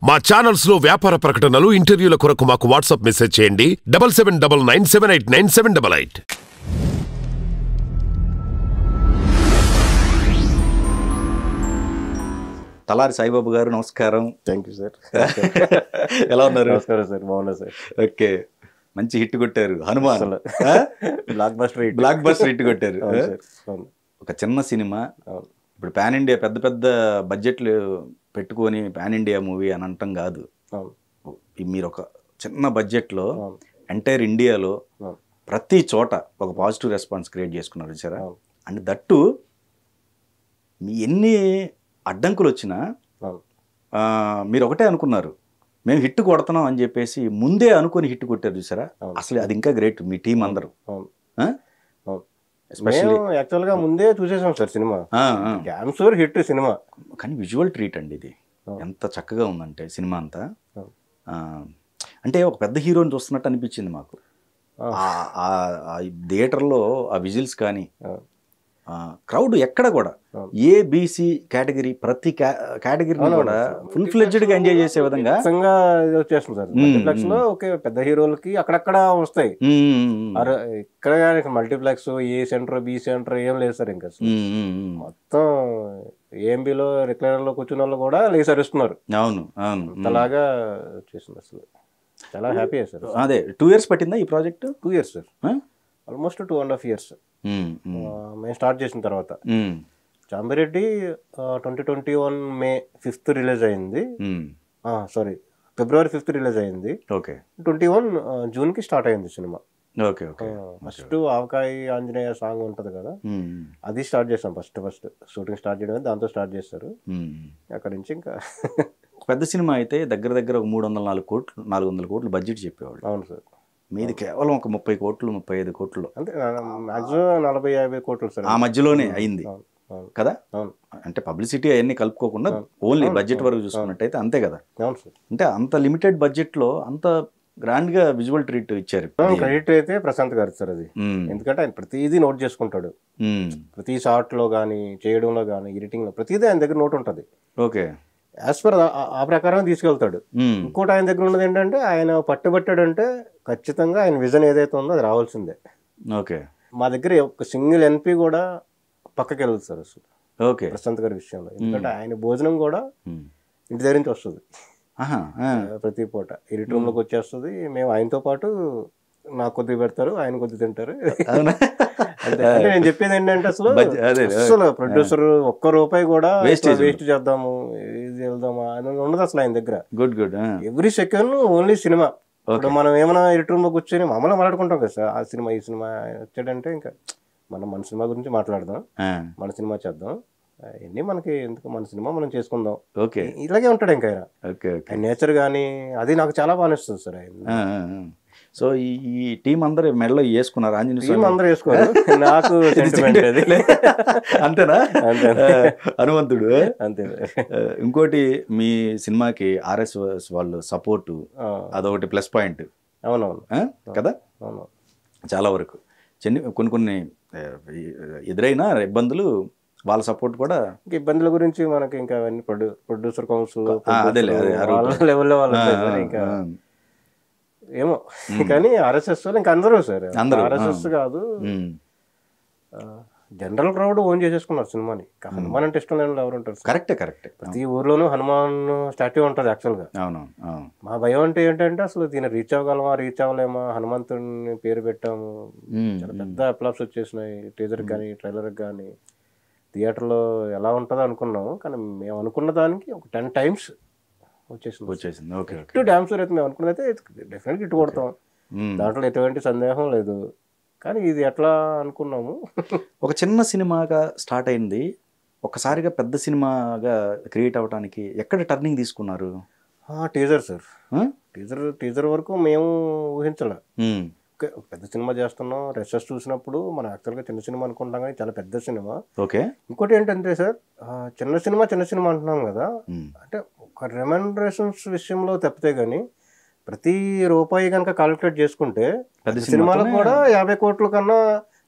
మా ఛానల్స్ లో వ్యాపార ప్రకటనలు, ఇంటర్వ్యూల కొరకు మాకు వాట్సాప్ మెసేజ్ చేయండి 7799978978. తలారి సాయిబాబు గారు నమస్కారం. Thank you sir. ఎలా ఉన్నారు? నమస్కారం సార్, బాగున్నా సార్. ఓకే, మంచి హిట్ కొట్టారు. హనుమాన్ బ్లాక్ బస్టర్ హిట్ కొట్టారు. ఒక చిన్న సినిమా ఇప్పుడు పాన్ ఇండియా పెద్ద పెద్ద బడ్జెట్లు పెట్టుకొని పాన్ ఇండియా మూవీ అని అంటాం కాదు. మీరు ఒక చిన్న బడ్జెట్లో ఎంటైర్ ఇండియాలో ప్రతి చోట ఒక పాజిటివ్ రెస్పాన్స్ క్రియేట్ చేసుకున్నారు సరే. అండ్ దట్టు మీ ఎన్ని అడ్డంకులు వచ్చినా మీరు ఒకటే అనుకున్నారు, మేము హిట్ కొడుతున్నాం అని చెప్పేసి ముందే అనుకుని హిట్ కొట్టారు చూసారా. అసలు అది ఇంకా గ్రేట్ మీ టీం అందరూ. యాక్చువల్గా ముందే చూసేసాం sir cinema, damn sure hit cinema. కానీ విజువల్ ట్రీట్ అండి ఇది, ఎంత చక్కగా ఉందంటే సినిమా అంతా. అంటే ఒక పెద్ద హీరోని చూస్తున్నట్టు అనిపించింది మాకు. థియేటర్లో ఆ విజిల్స్ కానీ క్రౌడ్ ఎక్కడ కూడా ఏబిసి కేటగిరీ ప్రతి కేటగిరీని కూడా ఫుల్ ఫ్లెడ్జ్డ్గా ఎంజాయ్ చేసే విధంగా వచ్చేస్తుంది సార్. మల్టీప్లెక్స్ లో ఓకే పెద్ద హీరోలకి అక్కడక్కడ వస్తాయి, ఇక్కడ మల్టీప్లెక్స్ ఏ సెంటర్ బి సెంటర్ ఏం లేదు సార్. ఇంకా మొత్తం ఏఎంబిలో రిక్లైనర్ లో కూర్చున్న వాళ్ళు కూడా లేసరిస్తున్నారు. అవును అవును, అలాగా వచ్చేసింది. అసలు చాలా హ్యాపీ సార్. అదే 2 years పట్టిందా ఈ project? 2 years sir, almost 2.5 years మేము స్టార్ట్ చేసిన తర్వాత. చాంబిరెడ్డి 2021 May 5th రిలీజ్ అయింది. సారీ, February 5th రిలీజ్ అయింది. ఓకే, 21 June కి స్టార్ట్ అయింది సినిమా. Okay okay. ఫస్ట్ ఆవకాయ ఆంజనేయ సాంగ్ ఉంటది కదా, అది స్టార్ట్ చేసాం. ఫస్ట్ షూటింగ్ స్టార్ట్ చేయడం దాంతో స్టార్ట్ చేస్తారు. అక్కడి నుంచి ఇంకా పెద్ద సినిమా అయితే దగ్గర దగ్గర 304-400 కోట్లు బడ్జెట్ చెప్పేవాళ్ళు. అవును సార్. మీది కేవలం ఒక 30 కోట్లు 35 కోట్లు, అంటే మాక్సిమం 40-50 కోట్లు సార్. ఆ మధ్యలోనే అయింది కదా. అంటే పబ్లిసిటీ అవన్నీ కలుపుకోకుండా ఓన్లీ బడ్జెట్ వరకు చూసుకున్నట్టయితే అంతే కదా. అవును సార్. అంటే అంత లిమిటెడ్ బడ్జెట్ లో అంత గ్రాండ్ గా విజువల్ ట్రీట్ ఇచ్చారు. క్రెడిట్ అయితే ప్రశాంత్ గారు సార్ అది. ఎందుకంటే ఆయన ప్రతిదీ నోట్ చేసుకుంటాడు. ప్రతి షాట్ లో కానీ, చేయడంలో కానీ, ఎడిటింగ్ లో ప్రతిదీ ఆయన దగ్గర నోట్ ఉంటుంది. ఓకే, యాజ్ పర్ ఆ ప్రకారం తీసుకెళ్తాడు. ఇంకోటి ఆయన దగ్గర ఉన్నది ఏంటంటే, ఆయన పట్టుబట్టాడంటే ఖచ్చితంగా ఆయన విజన్ ఏదైతే ఉందో అది రావాల్సిందే. ఓకే, మా దగ్గర ఒక సింగిల్ ఎన్పి కూడా పక్కకి వెళ్ళదు సార్ అసలు. ఓకే, ప్రశాంత్ గారి విషయంలో. ఎందుకంటే ఆయన భోజనం కూడా ఇంటి దగ్గర నుంచి వస్తుంది ప్రతి పూట. ఎడిట్ రూమ్ లోకి వచ్చేస్తుంది. మేము ఆయనతో పాటు నాకు కొద్దిగా పెడతారు, ఆయన కొద్దిగా తింటారు. అంటే నేను చెప్పేది ఏంటంటే, అసలు ప్రొడ్యూసర్ ఒక్క రూపాయి కూడా వేస్ట్ చేద్దాము ఇది వెళ్దామా అని ఉండదు అసలు ఆయన దగ్గర. Good good. Every second only cinema. ఇప్పుడు మనం ఏమైనా ఎడిట్ రూమ్ లో కూర్చొని మామూలుగా మాట్లాడుకుంటాం కదా సార్, ఆ సినిమా ఈ సినిమా వచ్చాడంటే ఇంకా మనం మన సినిమా గురించి మాట్లాడదాం, మన సినిమా చేద్దాం, ఇవన్నీ మనకి ఎందుకు, మన సినిమా మనం చేసుకుందాం. ఓకే, ఇలాగే ఉంటాడు ఇంకా ఆయన. ఆయన నేచర్ కానీ అది నాకు చాలా బాగా నచ్చుతుంది సార్ ఆయన. సో ఈ టీం అందరూ మెడలో వేసుకున్నారు, ఆంజనేయ టీం అందరూ వేసుకోరు, నాకు అంతేనా? హనుమంతుడు అంతే. ఇంకోటి మీ సినిమాకి RSS వాళ్ళు సపోర్టు అదొకటి ప్లస్ పాయింట్. అవునవును కదా. అవును, చాలా వరకు కొన్ని ఎదురైన ఇబ్బందులు వాళ్ళ సపోర్ట్ కూడా. ఇంకా ఇబ్బందుల గురించి మనకి ఇంకా అవన్నీ ప్రొడ్యూసర్ కౌన్సిల్ లెవెల్లో వాళ్ళు ఇంకా ఏమో. కానీ RSS వాళ్ళు ఇంకా అందరూ సార్, RSS కాదు జనరల్ క్రౌడ్ ఓన్ చేసేసుకున్నారు సినిమాని. హనుమాన్ అంటే ఇష్టం లేని ఎవరు ఉంటారు? కరెక్టే కరెక్టే. ప్రతి ఊర్లోనూ హనుమాన్ స్టాట్యూ ఉంటుంది యాక్చువల్గా. మా భయం అంటే ఏంటంటే, అసలు దీన్ని రీచ్ అవ్వగలమా రీచ్ అవ్వలేమా, హనుమంతుడిని పేరు పెట్టాము, చాలా పెద్ద అప్లాప్స్ వచ్చేసినాయి టీజర్కి కానీ ట్రైలర్కి కానీ. థియేటర్లో ఎలా ఉంటుందో అనుకున్నాము, కానీ మేము అనుకున్న దానికి ఒక 10 times వచ్చేసింది. ఓకే, డ్యామ్ షూర్ అయితే మేము అనుకున్నది అయితే డెఫినెట్గా ఇటు కొడతాం, దాంట్లో ఎటువంటి సందేహం లేదు. కానీ ఇది ఎట్లా అనుకున్నాము, ఒక చిన్న సినిమాగా స్టార్ట్ అయింది, ఒక్కసారిగా పెద్ద సినిమాగా క్రియేట్ అవ్వడానికి ఎక్కడ టర్నింగ్ తీసుకున్నారు? Teaser sir. టీజర్ వరకు మేము ఊహించలే. పెద్ద సినిమా చేస్తున్నాం, రెసెస్ చూసినప్పుడు మనం యాక్చువల్గా చిన్న సినిమా అనుకుంటాం, కానీ చాలా పెద్ద సినిమా. ఓకే, ఇంకోటి ఏంటంటే సార్, చిన్న సినిమా అంటున్నాం కదా, అంటే ఒక రెమ్యూనరేషన్స్ విషయంలో తప్పితే కానీ ప్రతి రూపాయి కనుక కాలిక్యులేట్ చేసుకుంటే సినిమాలకు కూడా 50 కోట్ల కన్నా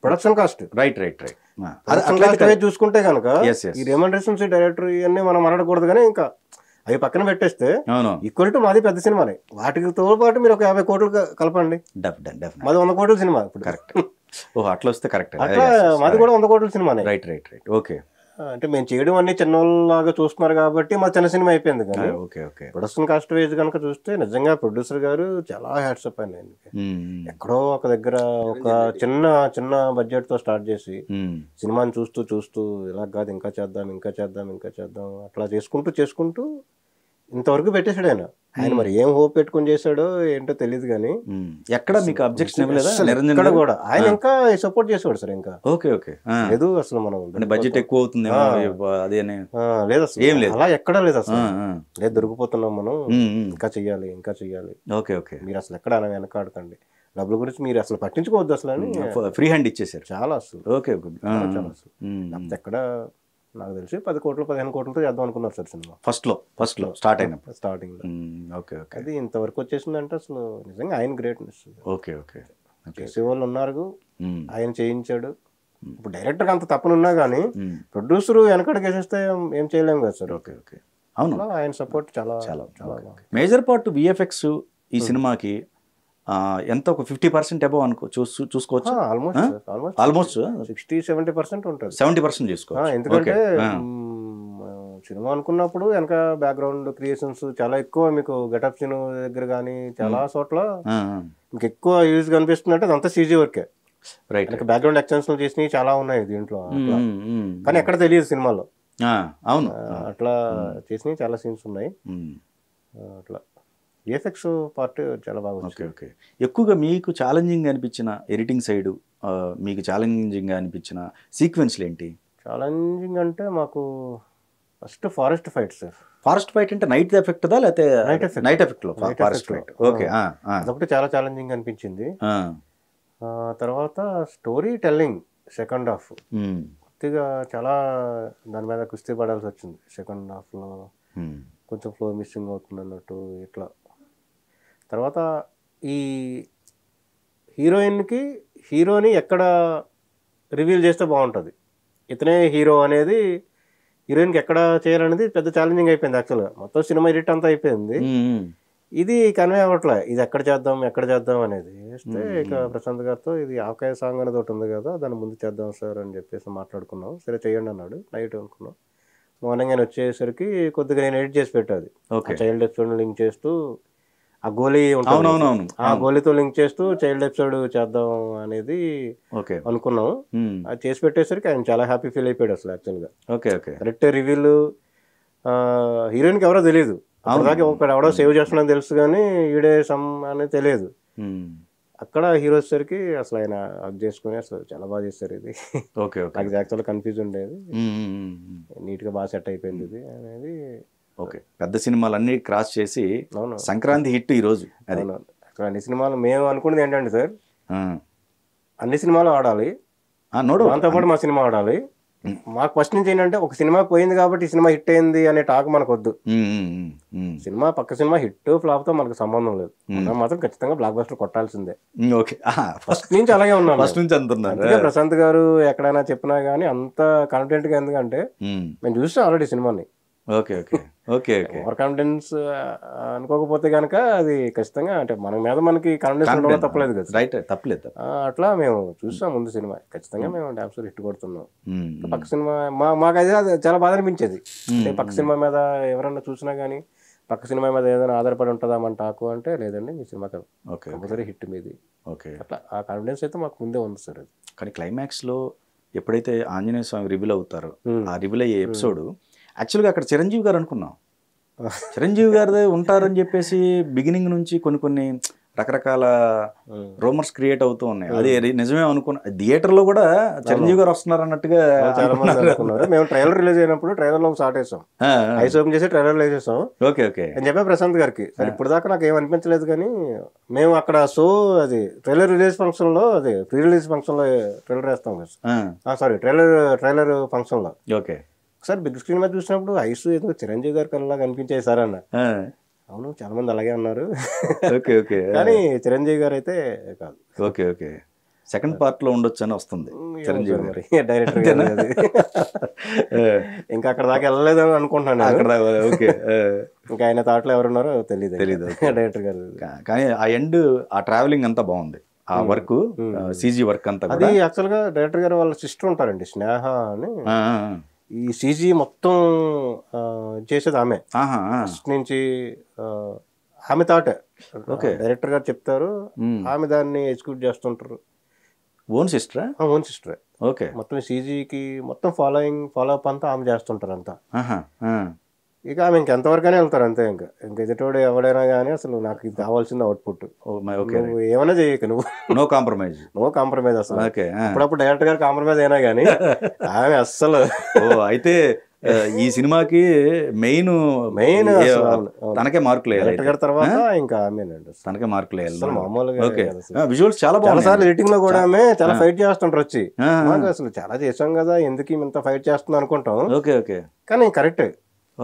ప్రొడక్షన్ కాస్ట్. రైట్ చూసుకుంటే కనుక ఈ రెమ్యూనరేషన్స్ డైరెక్టర్ ఇవన్నీ మనం మాట్లాడకూడదు. కానీ ఇంకా అవి పక్కన పెట్టేస్తే అవును ఈక్వల్ టు మాది పెద్ద సినిమానే, వాటితో పాటు మీరు ఒక 50 కోట్లు కలపండి, మాది 100 కోట్ల సినిమా ఇప్పుడు. కరెక్ట్. ఓ అట్లా వస్తే కరెక్ట్. అట్లా మాది కూడా 100 కోట్ల సినిమానే. Right right right. ఓకే. అంటే మేము చేయడం అన్ని చిన్నలాగా చూస్తున్నారు కాబట్టి మా చిన్న సినిమా అయిపోయింది. కానీ okay okay. Production cost wise కనుక చూస్తే నిజంగా ప్రొడ్యూసర్ గారు చాలా హ్యాట్సప్ అండి ఆయనకి. ఎక్కడో ఒక దగ్గర ఒక చిన్న బడ్జెట్ తో స్టార్ట్ చేసి సినిమాని చూస్తూ చూస్తూ ఇలా కాదు ఇంకా చేద్దాం ఇంకా చేద్దాం ఇంకా చేద్దాం అట్లా చేసుకుంటూ ఇంతవరకు పెట్టేశాడు ఆయన. ఆయన మరి ఏం హోప్ పెట్టుకుని చేశాడో ఏంటో తెలియదు కానీ ఎక్కడ మీకు అబ్జెక్షన్ ఇవ్వలేదా నిరంజన్ ఇక్కడ కూడా? ఆయన ఇంకా సపోర్ట్ చేసేవాడు సార్. ఇంకా ఓకే ఓకే. లేదు అసలు మనం బడ్జెట్ ఎక్కువ అవుతుంది అదే లేదు అసలు ఏం లేదు, అలా ఎక్కడా లేదు అసలు. లేదు దొరికిపోతున్నాం మనం, ఇంకా చెయ్యాలి ఇంకా చెయ్యాలి. Okay okay. మీరు అసలు ఎక్కడ వెనకాడకండి, డబ్బుల గురించి మీరు అసలు పట్టించుకోవద్దు అసలు అని ఫ్రీ హ్యాండ్ ఇచ్చేసారు చాలా అసలు. ఓకే చాలా అసలు ఎక్కడ నాకు తెలిసి 10 కోట్లు 15 కోట్లతో చేద్దాం అనుకున్నారు సార్ సినిమా ఫస్ట్ లో స్టార్ట్ అయినప్పుడు స్టార్టింగ్ లో. Okay okay. అది ఇంతవరకు వచ్చేసిందంటే అసలు నిజంగా ఆయన గ్రేట్నెస్. Okay okay. చేసేవాళ్ళు ఉన్నారు, ఆయన చేయించాడు. ఇప్పుడు డైరెక్టర్ అంత తప్పనున్నా కానీ ప్రొడ్యూసర్ వెనకడికి వేసేస్తే ఏం చేయలేము కదా సార్. Okay okay. అవును, ఆయన సపోర్ట్ చాలా చాలా మేజర్ పార్ట్ విఎఫ్ఎక్స్ ఈ సినిమాకి ఎంత ఒక 50% అబౌవ్ చూసుకోవచ్చు. ఆల్మోస్ట్ 60-70% ఉంటుంది. 70% చూసుకోవచ్చు. ఎందుకంటే సినిమా అనుకున్నప్పుడు వెనక బ్యాక్గ్రౌండ్ క్రియేషన్స్ చాలా ఎక్కువ, మీకు గెటప్ సీన్ దగ్గర కానీ చాలా చోట్ల మీకు ఎక్కువ యూజ్ కనిపిస్తుందంటే అదంతా సీజీ వర్కే. రైట్. బ్యాక్గ్రౌండ్ ఎక్స్టెన్షన్లు చేసినవి చాలా ఉన్నాయి దీంట్లో, కానీ ఎక్కడ తెలియదు సినిమాలో. అవును, అట్లా చేసినవి చాలా సీన్స్ ఉన్నాయి. అట్లా విఎఫ్ఎక్స్ పార్ట్ చాలా బాగా. Okay okay. ఎక్కువగా మీకు ఛాలెంజింగ్ అనిపించిన ఎడిటింగ్ సైడ్, మీకు ఛాలెంజింగ్ అనిపించిన సీక్వెన్స్లు ఏంటి? ఛాలెంజింగ్ అంటే మాకు first forest fight sir. Forest fight అంటే నైట్ ఎఫెక్ట్ దా లేకపోతే నైట్ ఎఫెక్ట్ లో ఫారెస్ట్ ఫైట్? ఓకే. అదొకటి చాలా ఛాలెంజింగ్ అనిపించింది. తర్వాత స్టోరీ టెల్లింగ్ సెకండ్ హాఫ్ కొద్దిగా చాలా దాని మీద కుస్తీ పడాల్సి వచ్చింది. సెకండ్ హాఫ్లో కొంచెం ఫ్లో మిస్సింగ్ అవుతుంది అన్నట్టు ఇట్లా. తర్వాత ఈ హీరోని ఎక్కడ రివీల్ చేస్తే బాగుంటుంది, ఇతనే హీరో అనేది హీరోయిన్కి ఎక్కడ చేయాలనేది పెద్ద ఛాలెంజింగ్ అయిపోయింది. యాక్చువల్గా మొత్తం సినిమా ఎడిట్ అంతా అయిపోయింది, ఇది కన్వే అవ్వట్లే ఇది ఎక్కడ చేద్దాం అనేది. వస్తే ఇక ప్రశాంత్ గారితో ఇది ఆకాయ సాంగ్ అనేది ఒకటి ఉంది కదా, దాన్ని ముందు చేద్దాం సార్ అని చెప్పేసి మాట్లాడుకున్నాం. సరే చేయండి అన్నాడు. నైట్ అనుకున్నాం. మార్నింగ్ ఆయన వచ్చేసరికి కొద్దిగా నేను ఎడిట్ చేసి పెట్టాది. చైల్డ్ ఎపిసోడ్ లింక్ చేస్తూ ఆ గోలీ ఉంటుంది, ఆ గోలీతో లింక్ చేస్తూ చైల్డ్ ఎపిసోడ్ చేద్దాం అనేది అనుకున్నాం. అది చేసి పెట్టేసరికి ఆయన చాలా హ్యాపీ ఫీల్ అయిపోయాడు అసలు. యాక్చువల్గా కరెక్ట్ రివ్యూలు హీరోయిన్కి ఎవరో తెలియదు, అప్పటిదాకా ఒకడు ఎవడో సేవ్ చేస్తున్నాడని తెలుసు కానీ ఈడే సమ్ అనేది తెలియదు. అక్కడ హీరో వచ్చేసరికి అసలు ఆయన హగ్ చేసుకుని అసలు చాలా బాగా చేస్తారు ఇది. నాకు యాక్చువల్గా కన్ఫ్యూజ్ ఉండేది, నీట్గా బాగా సెట్ అయిపోయింది ఇది అనేది. ఓకే, పెద్ద సినిమాలు అన్ని క్రాస్ చేసి సంక్రాంతి హిట్ ఈ రోజు. అన్ని సినిమాలు మేము అనుకున్నది ఏంటంటే సార్, అన్ని సినిమాలు ఆడాలి, దాంతోపాటు మా సినిమా ఆడాలి. మాకు ఫస్ట్ నుంచి ఏంటంటే ఒక సినిమా పోయింది కాబట్టి ఈ సినిమా హిట్ అయింది అనే టాక్ మనకు వద్దు. సినిమా పక్క సినిమా హిట్ ఫ్లాప్ తో మనకు సంబంధం లేదు, మనం మాత్రం ఖచ్చితంగా బ్లాక్ బస్టర్ కొట్టాల్సిందే. ఫస్ట్ నుంచి అలాగే ఉన్నాం. ఫస్ట్ నుంచి అందుకే ప్రశాంత్ గారు ఎక్కడైనా చెప్పినా గానీ అంత కాన్ఫిడెంట్ గా, ఎందుకంటే మేము చూస్తాం ఆల్రెడీ సినిమాని. ఓవర్ కాన్ఫిడెన్స్ అనుకోకపోతే కనుక అది ఖచ్చితంగా అంటే మన మీద మనకి కాన్ఫిడెన్స్ తప్పలేదు కదా. తప్పలేదు. అట్లా మేము చూస్తాం ముందు సినిమా, ఖచ్చితంగా మేము డాన్స్ హిట్ కొడుతున్నాం. పక్క సినిమా మాకు అది చాలా బాధ అనిపించేది. పక్క సినిమా మీద ఎవరన్నా చూసినా గానీ పక్క సినిమా మీద ఏదైనా ఆధారపడి ఉంటుందా మన టాకు అంటే, లేదండి మీ సినిమా కంపల్సరీ హిట్ మీది. అట్లా ఆ కాన్ఫిడెన్స్ అయితే మాకు ముందే ఉంది సార్. అది కానీ క్లైమాక్స్ లో ఎప్పుడైతే ఆంజనేయ స్వామి రివీల్ అవుతారో, ఆ రివీల్ అయ్యే ఎపిసోడ్ యాక్చువల్గా అక్కడ చిరంజీవి గారు అనుకున్నాం, చిరంజీవి గారిదే ఉంటారని చెప్పేసి బిగినింగ్ నుంచి కొన్ని రకరకాల రూమర్స్ క్రియేట్ అవుతూ ఉన్నాయి. అది నిజమే అనుకున్నా. థియేటర్ లో కూడా చిరంజీవి గారు వస్తున్నారు అన్నట్టుగా చాలా మంది అనుకున్నారు. మేము ట్రైలర్ రిలీజ్ అయినప్పుడు ట్రైలర్ లో స్టార్ట్ చేసాం, ఐస్ ఓపెన్ చేసి ట్రైలర్ రిలీజ్ చేసాం. అని చెప్పా ప్రశాంత్ గారికి, సరే ఇప్పుడు దాకా నాకు ఏం అనిపించలేదు కానీ మేము అక్కడ షో అది ట్రైలర్ రిలీజ్ ఫంక్షన్ లో, అది ప్రీ రిలీజ్ ఫంక్షన్ లో ట్రైలర్ వేస్తాం కదా, సారీ ట్రైలర్ ఫంక్షన్ లో ఒకసారి బిగ్ స్క్రీన్ మీద చూసినప్పుడు ఐస్ ఏదో చిరంజీవి గారి కల్లా కనిపించాయి సార్ అన్న. అవును చాలా మంది అలాగే అన్నారు, కానీ చిరంజీవి గారు అయితే కాదు. సెకండ్ పార్ట్ లో ఉండొచ్చు అని వస్తుంది చిరంజీవి మరి డైరెక్టర్ ఇంకా అక్కడ దాకా వెళ్ళలేదని అనుకుంటున్నాను అక్కడ. ఓకే. ఇంకా ఆయన థాట్లో ఎవరున్నారో తెలియదు డైరెక్టర్ గారు. కానీ ఆ ఎండ్ ఆ ట్రావెలింగ్ అంతా బాగుంది, ఆ వర్క్ సీజీ వర్క్ అంతా. అది యాక్చువల్ గా డైరెక్టర్ గారు వాళ్ళ సిస్టర్ ఉంటారండి, స్నేహ అని. ఈ సీజీ మొత్తం చేసేది ఆమె ఫస్ట్ నుంచి. ఆమె థాటే డైరెక్టర్ గారు చెప్తారు, ఆమె దాన్ని ఎగ్జిక్యూట్ చేస్తుంటారు. ఓన్ సిస్టరా? ఓన్ సిస్టరే. ఓకే. మొత్తం సీజీకి మొత్తం ఫాలో అప్ అంతా ఆమె చేస్తుంటారు అంతా. ఇక ఆమె ఇంకెంతవరకనే వెళ్తారు అంతే. ఇంకా ఎదుటోడు ఎవడైనా కానీ అసలు నాకు ఇది కావాల్సింది అవుట్పుట్, నువ్వు ఏమైనా చేయక, నువ్వు నో కాంప్రమైజ్. నో కాంప్రమైజ్ అసలు. అప్పుడప్పుడు డైరెక్టర్ గారు కాంప్రమైజ్ అయినా కానీ ఆమె అస్సలు. అయితే ఈ సినిమాకి మెయిన్ తనకే మార్కులు డైరెక్టర్ గారి తర్వాత ఇంకా ఆమెనండి, తనకే మార్కులు వేయాలి. మామూలుగా విజువల్స్ చాలా బాగుంది. సార్లు ఎడిటింగ్ లో కూడా ఆమె చాలా ఫైట్ చేస్తుంటారు వచ్చి. అసలు చాలా చేసాం కదా, ఎందుకు ఇంత ఫైట్ చేస్తున్నాం అనుకుంటాం. Okay okay. కానీ కరెక్ట్.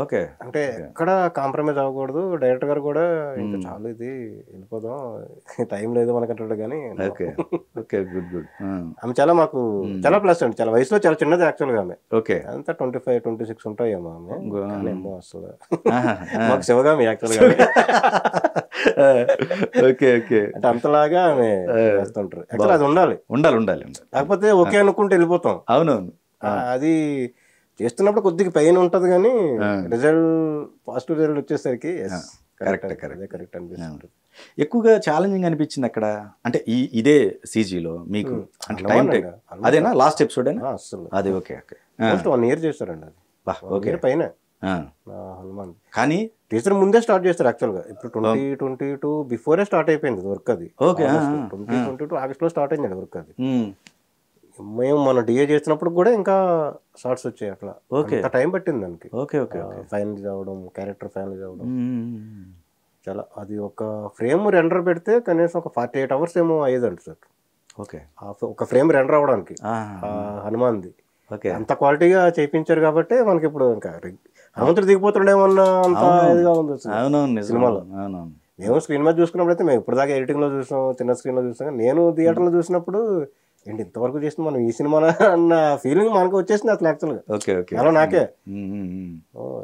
ఓకే. అంటే ఎక్కడ కాంప్రమైజ్ అవ్వకూడదు. డైరెక్టర్ గారు కూడా ఇంకా చాలు ఇది వెళ్ళిపోదాం, టైం లేదు మనకంటాడు. కానీ ఆమె చాలా మాకు చాలా ప్లస్ అండి. చాలా వయసులో చాలా చిన్నది యాక్చువల్ గా ఆమె. ఓకే. అంతా 25, 26 ఉంటాయేమో ఆమె. ఏమో అసలు మాకు శివగామి యాక్చువల్ గా. Okay okay. అంటే అంతలాగా ఆమె చేస్తుంటారు. యాక్చువల్ అది ఉండాలి ఉండాలి ఉండాలి. కాకపోతే ఓకే అనుకుంటే వెళ్ళిపోతాం. అవునవును. అది చేస్తున్నప్పుడు కొద్దిగా పెయిన్ ఉంటది, కానీ రిజల్ట్ పాజిటివ్ రిజల్ట్ వచ్చేసరికి కరెక్ట్ అనిపిస్తుంది. ఎక్కువగా ఛాలెంజింగ్ అనిపించింది అక్కడ అంటే ఇదే సీజీలో మీకు అంటే టైం టేక్ అదేనా లాస్ట్ ఎపిసోడ్ అసలు అది? Okay okay. 1 year చేస్తారండి అది. ఓకే పైన హనుమాన్. కానీ టీచర్ ముందే స్టార్ట్ చేస్తారు యాక్చువల్ గా. ఇప్పుడు 2022 బిఫోరే స్టార్ట్ అయిపోయింది వర్క్ అది. ఓకే. 2022 ఆగస్ట్ లో స్టార్ట్ అయింది వర్క్ అది. మేము మన డిఏ చేసినప్పుడు కూడా ఇంకా షార్ట్స్ వచ్చాయి అట్లా. టైం పట్టింది దానికి. Okay okay. ఫైనల్ అవడం, క్యారెక్టర్ ఫైనల్ అవడం చాలా. అది ఒక ఫ్రేమ్ రెండర్ పెడితే కనీసం ఒక 48 hours ఏమో అయ్యేదండి సార్. ఓకే. ఒక ఫ్రేమ్ రెండర్ అవడానికి హనుమాన్ది అంత క్వాలిటీగా చేయించారు కాబట్టి మనకి ఇప్పుడు ఇంకా హనుమంతుడు దిగిపోతుండేమన్నా అంత ఇదిగా ఉంది సినిమాలో. మేము స్క్రీన్ మీద చూసుకున్నప్పుడు అయితే మేము ఇప్పుడు దాకా ఎడిటింగ్ లో చూసాం, చిన్న స్క్రీన్ లో చూసాం. నేను థియేటర్ లో చూసినప్పుడు ఏంటి ఇంతవరకు చేసిన మనం ఈ సినిమా అన్న ఫీలింగ్ మనకు వచ్చేసింది అసలు యాక్చువల్గా. Okay okay. అలా నాకే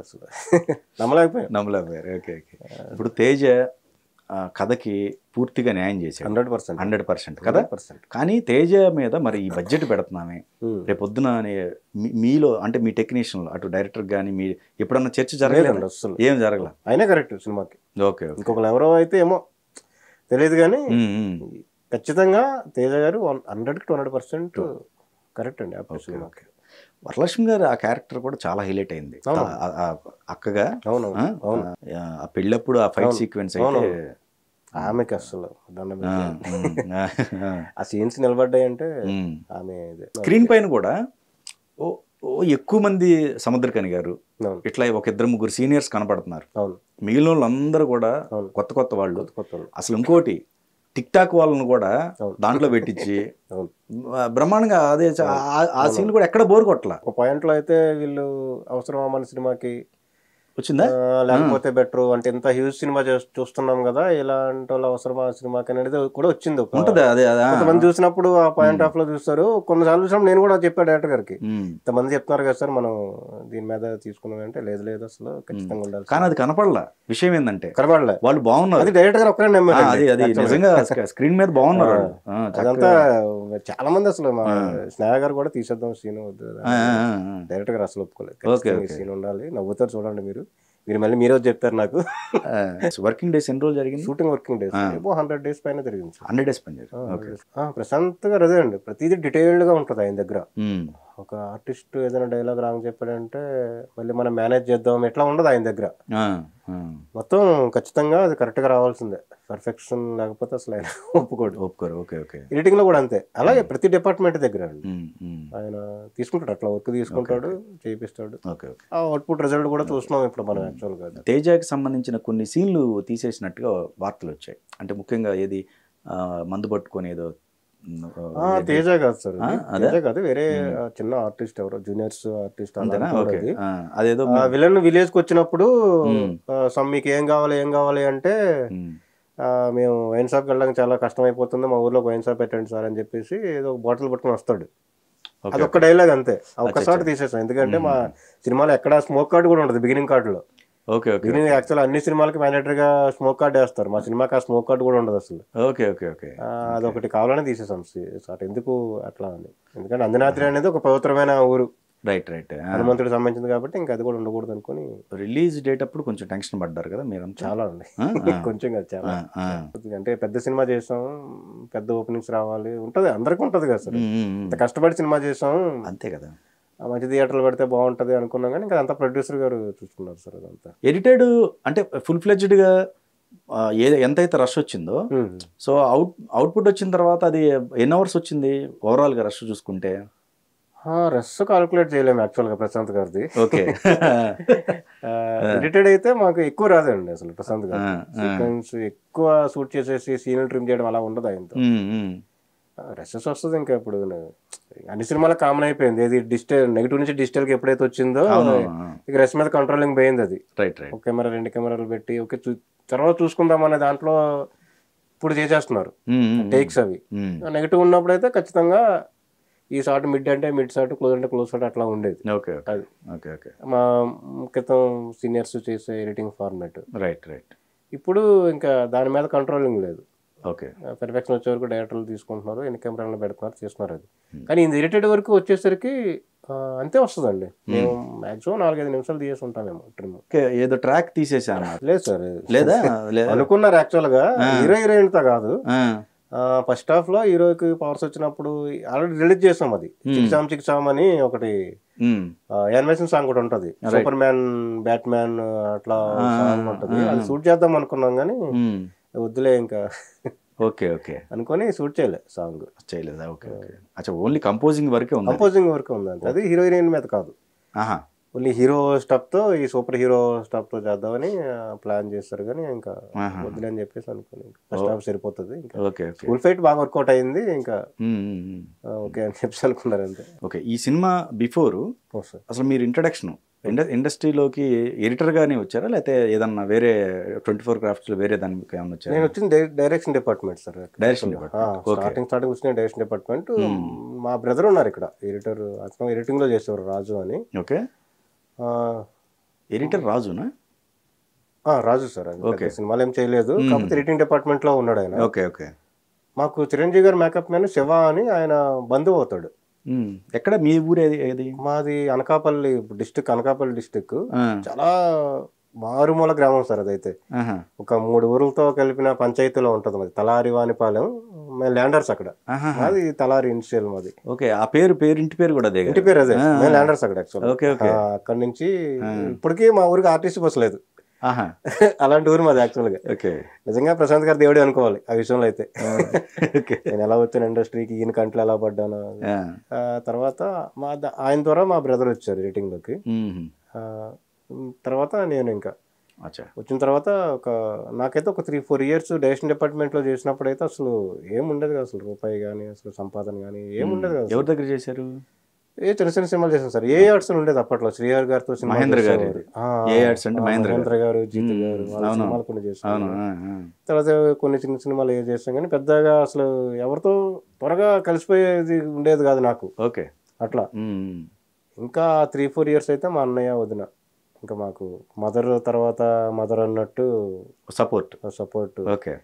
అసలు నమ్మలేకపోయారు. Okay okay. ఇప్పుడు తేజ కథకి పూర్తిగా న్యాయం చేశాడు 100% కదా. కానీ తేజ మీద మరి ఈ బడ్జెట్ పెడుతున్నామే, రేపొద్దున మీలో అంటే మీ టెక్నీషియన్లో అటు డైరెక్టర్ కానీ మీ ఎప్పుడన్నా చర్చ జరగలేదు? అసలు ఏం జరగలేదు. అయినా కరెక్ట్ సినిమాకి. ఓకే. ఇంకొకరు ఎవరో అయితే ఏమో తెలియదు, కానీ ఖచ్చితంగా తేజ గారు 100% కరెక్ట్ అండి ఆ సినిమాకి. వరలక్ష్మి గారు ఆ క్యారెక్టర్ కూడా చాలా హైలైట్ అయింది అక్కగా. ఆ పెళ్ళప్పుడు ఆ ఫైట్ సీక్వెన్స్ అయితే ఆమెకి అసలు ఆ సీన్స్ నిలబడ్డాయంటే ఆమె స్క్రీన్ పైన కూడా ఎక్కువ మంది సముద్రకని గారు ఇట్లా ఒక 2-3 సీనియర్స్ కనపడుతున్నారు. మిగిలిన వాళ్ళందరూ కూడా కొత్త కొత్త వాళ్ళు. అసలు ఇంకోటి టిక్ టాక్ వాళ్ళను కూడా దాంట్లో పెట్టించి బ్రహ్మాండంగా అదే ఆ సీన్ కూడా ఎక్కడ బోర్ కొట్టలా. ఒక పాయింట్లో అయితే వీళ్ళు అవసరమా మన సినిమాకి వచ్చిందా లేకపోతే బెటర్ అంటే ఎంత హ్యూజ్ సినిమా చూస్తున్నాం కదా, ఇలాంటి వాళ్ళు అవసరమా సినిమాకి అనేది కూడా వచ్చింది. కొంతమంది చూసినప్పుడు ఆ పాయింట్ ఆఫ్ లో చూస్తారు. కొన్నిసార్లు చూసినప్పుడు నేను కూడా చెప్పాను డైరెక్టర్ గారికి, ఇంతమంది చెప్తున్నారు కదా సార్ మనం దీని మీద తీసుకున్నాం అంటే లేదు లేదు అసలు ఖచ్చితంగా ఉండాలి. కానీ అది కనపడలా. విషయం ఏంటంటే కనపడలే, వాళ్ళు బాగున్నారు. అది డైరెక్టర్ గారు ఒక్కరే నమ్మారు. అది నిజంగా స్క్రీన్ మీద బాగున్నారు. అదంతా చాలా మంది అసలు మా స్నేహ గారు కూడా తీసేద్దాం సీన్ వద్దు, డైరెక్టర్ గారు అసలు ఒప్పుకోలేదు. సీన్ ఉండాలి, నవ్వుతారు చూడండి మీరు మళ్ళీ మీరే చెప్తారు నాకు. వర్కింగ్ డేస్ ఎన్ని రోజులు జరిగింది షూటింగ్? వర్కింగ్ డేస్ 100 days పైన జరిగింది. 100 days పైన ప్రశాంతంగా అదే అండి. ప్రతిదీ డీటెయిల్డ్ గా ఉంటుంది ఆయన దగ్గర. ఒక ఆర్టిస్ట్ ఏదైనా డైలాగ్ రాంగ్ చెప్పాడంటే మళ్ళీ మనం మేనేజ్ చేద్దాం ఎట్లా ఉండదు ఆయన దగ్గర. మొత్తం ఖచ్చితంగా అది కరెక్ట్ గా రావాల్సిందే. పర్ఫెక్షన్ లేకపోతే అసలు ఆయన ఒప్పుకోరు. ఎడిటింగ్ లో కూడా అంతే. అలాగే ప్రతి డిపార్ట్మెంట్ దగ్గర ఆయన తీసుకుంటాడు, అట్లా వర్క్ తీసుకుంటాడు, చేయిస్తాడు. ఆ అవుట్పుట్ రిజల్ట్ కూడా చూస్తున్నాం ఇప్పుడు మనం. యాక్చువల్ గా తేజకి సంబంధించిన కొన్ని సీన్లు తీసేసినట్టుగా వార్తలు వచ్చాయి. అంటే ముఖ్యంగా ఏది మందు పట్టుకొని ఏదో తేజ కాదు సార్, తేజ కాదు, వేరే చిన్న ఆర్టిస్ట్ ఎవరో జూనియర్స్ ఆర్టిస్ట్. అదేదో విలన్ విలేజ్ కి వచ్చినప్పుడు మీకు ఏం కావాలి అంటే మేము వైన్ షాప్కి వెళ్ళడానికి చాలా కష్టం అయిపోతుంది, మా ఊర్లో వైన్ షాప్ పెట్టండి సార్ అని చెప్పేసి ఏదో ఒక బాటిల్ పట్టుకుని వస్తాడు. అది ఒక్క డైలాగ్ అంతే, ఒక్కసారి తీసేసాం. ఎందుకంటే మా సినిమాలో ఎక్కడ స్మోక్ కార్డు కూడా ఉంటుంది బిగినింగ్ కార్డులో. Okay okay. బిగినింగ్ యాక్చువల్ అన్ని సినిమాలకి మ్యాండేటరీగా స్మోక్ కార్డు వేస్తారు, మా సినిమాకి ఆ స్మోక్ కార్డు కూడా ఉండదు అసలు. Okay okay okay. అదొకటి కావాలని తీసేసాం సార్. ఎందుకు అట్లా అని, ఎందుకంటే అంజనాద్రి అనేది ఒక పవిత్రమైన ఊరు, రైట్ రైట్, హనుమంతుడికి సంబంధించింది కాబట్టి ఇంకా అది కూడా ఉండకూడదు అనుకుని. రిలీజ్ డేట్ అప్పుడు కొంచెం టెన్షన్ పడ్డారు కదా మీరు? చాలా అండి, కొంచెం కదా చాలా. అంటే పెద్ద సినిమా చేసాం, పెద్ద ఓపెనింగ్స్ రావాలి ఉంటుంది, అందరికీ ఉంటుంది కదా సార్. ఇంత కష్టపడి సినిమా చేసాం, అంతే కదా, మంచి థియేటర్లు పెడితే బాగుంటుంది అనుకున్నాం, కానీ ఇంకా అంతా ప్రొడ్యూసర్ గారు చూసుకున్నారు సార్. అదంతా ఎడిటెడ్ అంటే ఫుల్ ఫ్లెడ్జ్డ్గా ఎంతైతే రష్ వచ్చిందో, సో అవుట్పుట్ వచ్చిన తర్వాత అది ఎన్ని అవర్స్ వచ్చింది ఓవరాల్గా రష్ చూసుకుంటే? రష్ కాల్కులేట్ చేయలేము యాక్చువల్గా ప్రశాంత్ గారిది. ఓకే. ఎడిటెడ్ అయితే మాకు ఎక్కువ రాదండి అసలు. ప్రశాంత్ గారు సీక్వెన్స్ ఎక్కువ షూట్ చేసేసి సీన్లు ట్రిమ్ చేయడం అలా ఉండదు ఆయనతో. రషెస్ వస్తుంది ఇంకా. ఇప్పుడు అన్ని సినిమాలకు కామన్ అయిపోయింది, ఏది డిజిటల్ నెగిటివ్ నుంచి డిజిటల్కి ఎప్పుడైతే వచ్చిందో ఇక రష్ మీద కంట్రోలింగ్ పోయింది. అది ఒక కెమెరా 2 కెమెరాలు పెట్టి ఓకే తర్వాత చూసుకుందాం అనే దాంట్లో ఇప్పుడు చేసేస్తున్నారు టేక్స్. అవి నెగిటివ్ ఉన్నప్పుడు అయితే ఖచ్చితంగా ఈ షాట్ మిడ్ అంటే మిడ్ షాట్, క్లోజ్ అంటే క్లోజ్ షాట్ అట్లా ఉండేది. మా క్రితం సీనియర్స్ చేసే ఎడిటింగ్ ఫార్మాట్. Right right. ఇప్పుడు ఇంకా దాని మీద కంట్రోలింగ్ లేదు. ఓకే, పెర్ఫెక్షన్ వచ్చే వరకు డైరెక్టర్లు తీసుకుంటున్నారు, ఎన్ని కెమెరాలు పెడుతున్నారు, చేస్తున్నారు. అది కానీ ఇది ఎడిటెడ్ వరకు వచ్చేసరికి అంతే వస్తుందండి. మేము మాక్సిమం 4-5 నిమిషాలు తీసేసి ఉంటామేమో ట్రిమ్. ఏదో ట్రాక్ తీసేసాను. లేదు సార్, లేదా అనుకున్నారు యాక్చువల్గా హీరోయిన్తో కాదు. ఫస్ట్ హాఫ్ లో హీరోకి పవర్స్ వచ్చినప్పుడు ఆల్రెడీ రిలీజ్ చేసాం, అది చిక్చామ్ అని ఒకటి యానిమేషన్ సాంగ్ కూడా ఉంటది, సూపర్ మ్యాన్ బ్యాట్ మ్యాన్ అట్లా సాంగ్ ఉంటది. అది షూట్ చేద్దాం అనుకున్నాం కానీ వద్దులే ఇంకా ఓకే ఓకే అనుకొని షూట్ చేయలేదు, సాంగ్ చేయలేదా? Okay okay. అచ్చా, ఓన్లీ కంపోజింగ్ వరకే ఉంది. కంపోజింగ్ వరకే ఉంది అంతే. అది హీరోయిన్ మీద కాదు, ఓన్లీ హీరో స్టఫ్ తో, ఈ సూపర్ హీరో స్టఫ్ తో చేద్దామని ప్లాన్ చేస్తారు. కానీ ఇంకా వద్దులే అని చెప్పేసి అనుకుని ఫస్ట్ హాఫ్ సరిపోతుంది, ఇంకా ఫుల్ ఫైట్ బాగా వర్కౌట్ అయింది, ఇంకా ఓకే అని చెప్పేసి అనుకున్నారు అంతే. ఓకే, ఈ సినిమా బిఫోర్ అసలు మీరు ఇంట్రడక్షన్ ఇండస్ట్రీలోకి ఎడిటర్ గానే వచ్చారా, లేకపోతే ఏదన్నా వేరే 24 క్రాఫ్ట్స్ లో వేరే దానికి ఏమన్నా వచ్చారా? నేను వచ్చింది direction department sir. Direction department. Starting వచ్చిన డైరెక్షన్ డిపార్ట్మెంట్. మా బ్రదర్ ఉన్నారు ఇక్కడ ఎడిటర్, అతను ఎడిటింగ్ లో చేసేవారు, రాజు అని. ఓకే, ఎడిటర్ రాజునా? రాజు సార్. సినిమాలు ఏం చేయలేదు, కాకపోతే ఎడిటింగ్ డిపార్ట్మెంట్ లో ఉన్నాడు ఆయన. Okay okay. మాకు చిరంజీవి గారు మేకప్ మ్యాన్ శివ అని, ఆయన బంధువు అవుతాడు. ఎక్కడ మీ ఊరు ఏది? మాది అనకాపల్లి డిస్టిక్, అనకాపల్లి డిస్టిక్. చాలా మారుమూల గ్రామం సార్ అదైతే. ఒక 3 ఊర్లతో కలిపిన పంచాయతీలో ఉంటది మాది, తలారి వానిపాలెం. మేము ల్యాండర్స్ అక్కడ, అది తలారి ఇనిషియల్ మాది. ఓకే, ఆ పేరు ఇంటి పేరు కూడా అదే? ఇంటి పేరు అదే, మేము ల్యాండర్స్ అక్కడ యాక్చువల్. అక్కడ నుంచి ఇప్పటికీ మా ఊరికి ఆర్టీసీ బస్ లేదు, అలాంటి ఊరు మాది యాక్చువల్ గా. నిజంగా ప్రశాంత్ గారు దేవుడే అనుకోవాలి ఆ విషయంలో అయితే. నేను ఎలా వచ్చాను ఇండస్ట్రీకి, ఈయన కంట్లో ఎలా పడ్డాను. తర్వాత ఆయన ద్వారా మా బ్రదర్ వచ్చారు ఎడిటింగ్ లోకి. తర్వాత నేను ఇంకా వచ్చిన తర్వాత నాకైతే ఒక 3-4 ఇయర్స్ డైరెక్షన్ డిపార్ట్మెంట్ లో చేసినప్పుడు అయితే అసలు ఏముండదు కదా, అసలు రూపాయి కానీ అసలు సంపాదన కానీ ఏముండదు కదా. ఎవరి దగ్గర చేశారు? చిన్న చిన్న సినిమాలు చేశాను సార్. ఏ ఆర్ట్స్ ఉండేది అప్పట్లో, శ్రీహర్ గారితో, మహేంద్ర గారు, మహేంద్ర గారు, జీతు గారు, సినిమాలు కొన్ని చేశాను. తర్వాత కొన్ని చిన్న సినిమాలు చేసాం, కానీ పెద్దగా అసలు ఎవరితో త్వరగా కలిసిపోయేది ఉండేది కాదు నాకు. ఓకే, అట్లా ఇంకా 3-4 ఇయర్స్ అయితే మా అన్నయ్య వదిన, ఇంకా మాకు మదర్ తర్వాత మదర్ అన్నట్టు సపోర్ట్. ఓకే,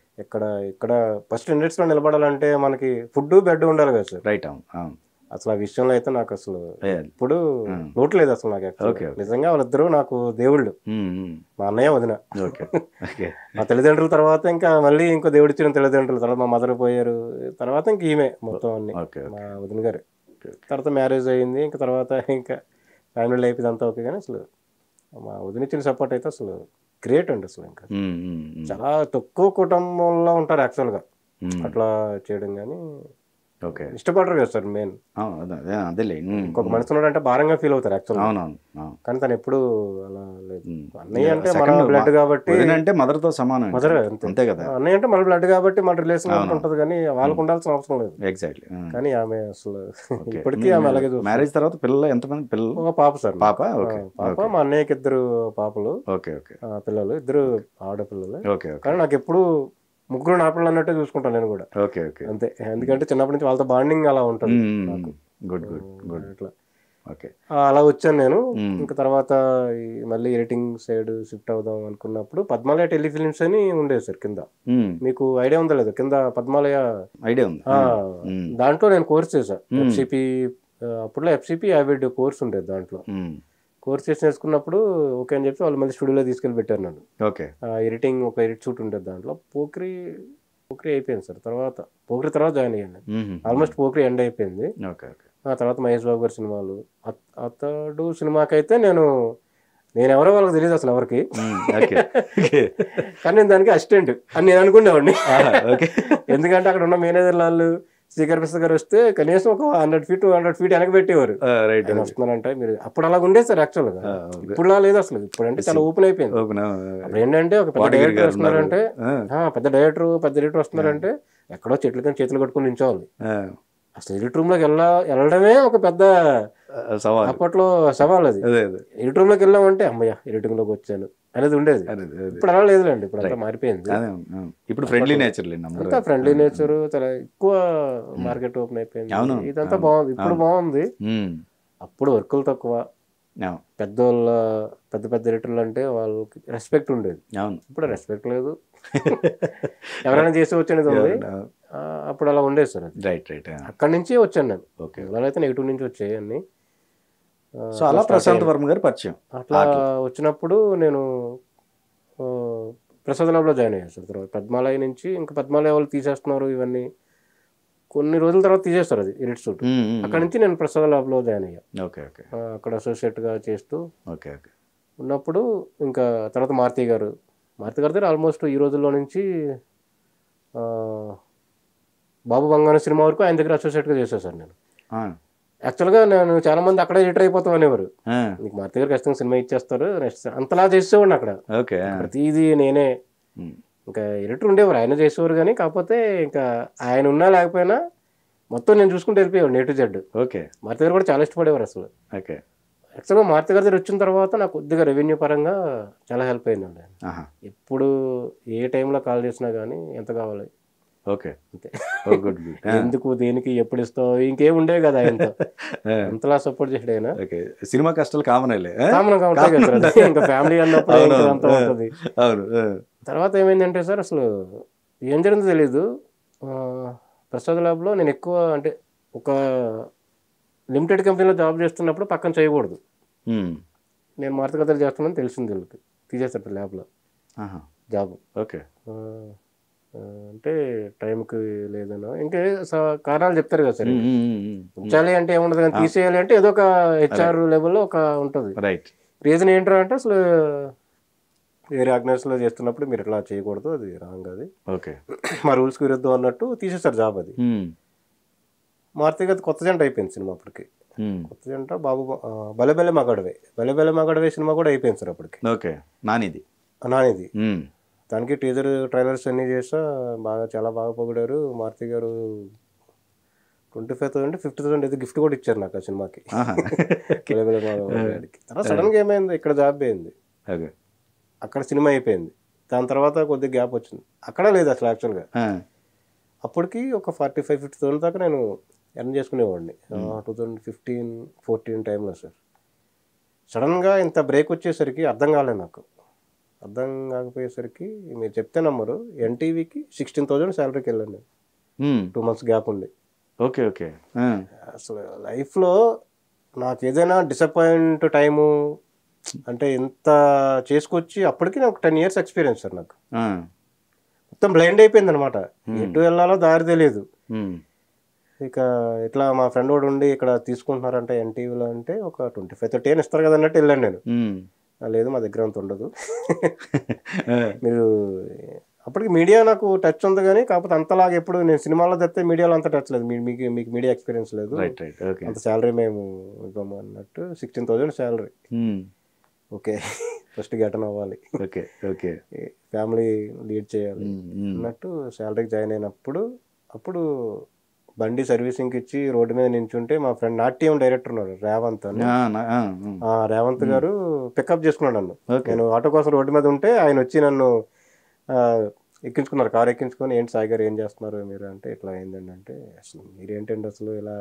ఇక్కడ ఫస్ట్ ఇండస్ట్రీలో లో నిలబడాలంటే మనకి ఫుడ్ బెడ్ ఉండాలి కదా సార్. రైట్. అసలు ఆ విషయంలో అయితే నాకు అసలు ఇప్పుడు లోటు లేదు అసలు నాకు. నిజంగా వాళ్ళిద్దరూ నాకు దేవుళ్ళు, మా అన్నయ్య వదిన. మా తల్లిదండ్రుల తర్వాత ఇంకా మళ్ళీ ఇంకో దేవుడిచ్చిన తల్లిదండ్రులు, తర్వాత మా మదర్ పోయారు, తర్వాత ఇంక ఈమె మొత్తం అన్ని మా వదిన గారు. తర్వాత మ్యారేజ్ అయింది, ఇంకా తర్వాత ఇంకా ఫ్యామిలీ లైఫ్ ఇదంతా ఓకే. కానీ అసలు మా వదినిచ్చిన సపోర్ట్ అయితే అసలు గ్రేట్ అండి. అసలు ఇంకా చాలా తక్కువ కుటుంబంలో ఉంటారు యాక్చువల్గా అట్లా చేయడం. కానీ ఇష్టపడరు కదా సార్ మెయిన్. అదేలే, ఇంకొక మనిషి ఉన్నాడంటే భారంగా ఫీల్ అవుతారు యాక్చువల్. కానీ తను ఎప్పుడు అలా లేదు. అన్నయ్య అంటే మన బ్లడ్ కాబట్టి, అంటే మదర్ తో సమానం, మదర్ అంతే కదా. అన్నయ్య అంటే మన బ్లడ్ కాబట్టి మన రిలేషన్ ఉంటుంది, కానీ వాళ్ళకు ఉండాల్సిన అవసరం లేదు. ఎగ్జాక్ట్లీ. కానీ ఆమె అసలు ఇప్పటికీ ఆమె అలాగే. మ్యారేజ్ తర్వాత పిల్లలు ఎంతమంది? పిల్లలు ఒక పాప సార్. పాప. మా అన్నయ్యకి 2 పాపలు. పిల్లలు 2 ఆడపిల్లలు. కానీ నాకు ఎప్పుడు ముగ్గురు నా పిల్లలు అన్నట్టే చూసుకుంటాను నేను కూడా. ఓకే ఓకే అంతే, ఎందుకంటే చిన్నప్పటి నుంచి వాళ్ళతో బాండింగ్ అలా ఉంటుంది నాకు. Good good good. ఇట్లా ఓకే. అలా వచ్చాను నేను. ఇంకా తర్వాత మళ్ళీ ఎడిటింగ్ సైడ్ షిఫ్ట్ అవుదాం అనుకున్నప్పుడు పద్మాలయ టెలిఫిలిమ్స్ అని ఉండేది సార్ కింద. మీకు ఐడియా ఉందా లేదు? కింద పద్మాలయ ఐడియా ఉంది. దాంట్లో నేను కోర్స్ చేశాను. ఎఫ్సిపి అప్పుడులో ఎఫ్సిపి యావిడ్ కోర్స్ ఉండేది. దాంట్లో కోర్స్ చేసి నేర్చుకున్నప్పుడు ఓకే అని చెప్పి వాళ్ళు మళ్ళీ స్టూడియోలో తీసుకెళ్ళి పెట్టారు నన్ను. ఓకే. ఎడిటింగ్ ఒక ఎడిట్ షూట్ ఉండేది దాంట్లో. పోక్రీ అయిపోయింది సార్. పోక్రీ తర్వాత జాయిన్ అయ్యాను. ఆల్మోస్ట్ పోక్రీ ఎండ్ అయిపోయింది. Okay okay. ఆ తర్వాత మహేష్ బాబు గారి సినిమాలు, అతడు సినిమాకైతే నేను ఎవరో వాళ్ళకి తెలియదు అసలు ఎవరికి. కానీ నేను దానికి అసిస్టెంట్ అని నేను అనుకునేవాడిని. ఎందుకంటే అక్కడ ఉన్న మేనేజర్ వాళ్ళు శ్రీకర్ ప్రసాద్ గారు వస్తే కనీసం ఒక 100 feet 200 feet వెనక పెట్టేవారు. వస్తున్నారంటే మీరు అప్పుడు అలా ఉండేది సార్ యాక్చువల్గా. ఇప్పుడు లేదు అసలు. ఇప్పుడు అంటే చాలా ఓపెన్ అయిపోయింది. అప్పుడు ఏంటంటే ఒక పెద్ద డైరెక్టర్ వస్తున్నారంటే, పెద్ద ఎడిటర్ వస్తున్నారంటే ఎక్కడో చెట్ల కింద చేతులు కట్టుకుని నించోవాలి. అసలు ఎడిట్ రూమ్ లోకి వెళ్ళడమే ఒక పెద్ద సవాల్. అప్పట్లో సవాల్ అది. ఎడిట్ రూమ్ లోకి వెళ్ళామంటే అమ్మయ్య ఎడిటింగ్ లోకి వచ్చాను అనేది ఉండేది. ఇప్పుడు అలా లేదులేండి, ఇప్పుడు అంతా మారిపోయింది. ఇప్పుడు ఫ్రెండ్లీ నేచర్, అంతా ఫ్రెండ్లీ నేచర్, చాలా ఎక్కువ మార్కెట్ ఓపెన్ అయిపోయింది. ఇదంతా బాగుంది, ఇప్పుడు బాగుంది. అప్పుడు వర్కులు తక్కువ, పెద్దోళ్ళ పెద్ద ఎడిటర్లు అంటే వాళ్ళకి రెస్పెక్ట్ ఉండేది. ఇప్పుడు రెస్పెక్ట్ లేదు, ఎవరైనా చేసి వచ్చేది ఉంది. అప్పుడు అలా ఉండేది సార్. Right right. అక్కడి నుంచి వచ్చాను నేను. ఇవాళ అయితే నెగిటివ్ నుంచి వచ్చాయి అన్ని. సో అలా ప్రశాంత్ వర్మ గారు పరిచయం. అట్లా వచ్చినప్పుడు నేను ప్రసాద్ ల్యాబ్లో జాయిన్ అయ్యాను సార్. తర్వాత పద్మాలయ నుంచి ఇంకా పద్మాలయ వాళ్ళు తీసేస్తున్నారు ఇవన్నీ, కొన్ని రోజుల తర్వాత తీసేస్తారు అది ఎడిట్ షూట్. అక్కడ నుంచి నేను ప్రసాద్ ల్యాబ్లో జాయిన్ అయ్యాను. Okay okay. అక్కడ అసోసియేట్గా చేస్తూ ఓకే ఓకే ఉన్నప్పుడు ఇంకా తర్వాత మారుతి గారి దగ్గర ఆల్మోస్ట్ ఈ రోజుల్లో నుంచి బాబు బంగారు సినిమా వరకు ఆయన దగ్గర అసోసియేట్గా చేశాను సార్ నేను. యాక్చువల్గా నేను చాలా మంది అక్కడే ఎడిటర్ అయిపోతాం అనేవారు. నీకు మారుతి గారు ఖచ్చితంగా సినిమా ఇచ్చేస్తారు నెక్స్ట్ అంతలా చేసేవాడిని అక్కడ. ప్రతిదీ నేనే, ఇంకా ఎడిటర్ ఉండేవారు ఆయన చేసేవారు. కానీ కాకపోతే ఇంకా ఆయన ఉన్నా లేకపోయినా మొత్తం నేను చూసుకుంటూ వెళ్ళిపోయేవాడు A to Z. Okay. Maruti garu కూడా చాలా ఇష్టపడేవారు అసలు. ఓకే. యాక్చువల్గా మారుతి గారి దగ్గర వచ్చిన తర్వాత నాకు కొద్దిగా రెవెన్యూ పరంగా చాలా హెల్ప్ అయిందండి. ఎప్పుడు ఏ టైంలో కాల్ చేసినా కానీ ఎంత కావాలి, ఓకే అంతే. ఎందుకు దేనికి ఎప్పుడు ఇస్తావు ఇంకేం ఉండేవి కదా, ఆయనతో అంతలా సపోర్ట్ చేసాడు ఆయన. సినిమా కష్టాలు కామన్ ఇంకా ఫ్యామిలీ అన్నప్పుడు అంతా ఉంటుంది. తర్వాత ఏమైందంటే సార్ అసలు ఏం జరిగిందో తెలీదు. ప్రసాద్ ల్యాబ్లో నేను ఎక్కువ అంటే ఒక లిమిటెడ్ కంపెనీలో జాబ్ చేస్తున్నప్పుడు పక్కన చేయకూడదు. నేను మారుతి కథలు చేస్తున్నాను తెలిసింది, వీళ్ళకి తీసేస్తారు ల్యాబ్లో జాబ్. ఓకే. అంటే టైంకి లేదనో ఇంకే కారణాలు చెప్తారు కదా సార్. ఉంచాలి అంటే ఏముండదు, కానీ తీసేయాలి అంటే ఏదో ఒక HR లెవెల్లో ఒక ఉంటుంది. రీజన్ ఏంటంటే అంటే అసలు వేరే ఆర్గనైజేషన్లో చేస్తున్నప్పుడు మీరు ఇట్లా చేయకూడదు, అది రాంగ్, అది మా రూల్స్కి విరుద్ధం అన్నట్టు తీసేస్తారు జాబ్. అది మారుతి గారి కొత్త జంట అయిపోయింది సినిమా అప్పటికి. కొత్త జంట బాబు బలెబెలె మగడవే సినిమా కూడా అయిపోయింది సార్ అప్పటికి. నానిది దానికి టీజర్ ట్రైలర్స్ అన్నీ చేసా, చాలా బాగా పొగిడారు. మారుతి గారు 25,000 50,000 అయితే గిఫ్ట్ కూడా ఇచ్చారు నాకు ఆ సినిమాకి. తర్వాత సడన్గా ఏమైంది, ఇక్కడ జాబ్ అయింది, అక్కడ సినిమా అయిపోయింది. దాని తర్వాత కొద్దిగా గ్యాప్ వచ్చింది, అక్కడ లేదు అసలు యాక్చువల్గా. అప్పటికి ఒక 45,000-50,000 దాకా నేను ఎర్న్ చేసుకునేవాడిని 2015-14 టైంలో సార్. సడన్గా ఇంత బ్రేక్ వచ్చేసరికి అర్థం కాకపోయేసరికి మీరు చెప్తే నమ్మరు, NTVకి 16,000 శాలరీకి వెళ్ళాను నేను 2 months గ్యాప్ ఉండి. Okay okay. అసలు లైఫ్లో నాకు ఏదైనా డిసప్పాయింట్ టైము అంటే ఎంత చేసుకొచ్చి అప్పటికి నాకు 10 years ఎక్స్పీరియన్స్ సార్. నాకు మొత్తం బ్లైండ్ అయిపోయింది అనమాట, ఎటు వెళ్ళాలో దారి తెలియదు. ఇక ఇట్లా మా ఫ్రెండ్ వాడు ఉండి ఇక్కడ తీసుకుంటున్నారంటే NTVలో అంటే ఒక 25-30 ఇస్తారు కదా అన్నట్టు వెళ్ళాను నేను. లేదు మా దగ్గర అంత ఉండదు, మీరు అప్పటికి మీడియా నాకు టచ్ ఉంది కానీ కాకపోతే అంతలాగా ఎప్పుడు నేను సినిమాలో తప్పితే మీడియాలో అంత టచ్ లేదు, మీకు మీడియా ఎక్స్పీరియన్స్ లేదు, అంత శాలరీ మేము ఇవ్వము అన్నట్టు. 16,000 శాలరీ. ఓకే, ఫస్ట్ గెటన్ అవ్వాలి, ఫ్యామిలీ లీడ్ చేయాలి అన్నట్టు శాలరీకి జాయిన్ అయినప్పుడు అప్పుడు బండి సర్వీసింగ్కి ఇచ్చి రోడ్డు మీద నించుంటే మా ఫ్రెండ్ నాట్యం డైరెక్టర్ ఉన్నారు రేవంత్ అని, రేవంత్ గారు పికప్ చేసుకున్నాడు నన్ను. నేను ఆటో కోసం రోడ్డు మీద ఉంటే ఆయన వచ్చి నన్ను ఎక్కించుకున్నారు, కారు ఎక్కించుకొని ఏంటి సాయి గారు ఏం చేస్తున్నారు మీరు అంటే ఇట్లా అయిందండి అంటే అసలు మీరేంటండి అసలు ఇలా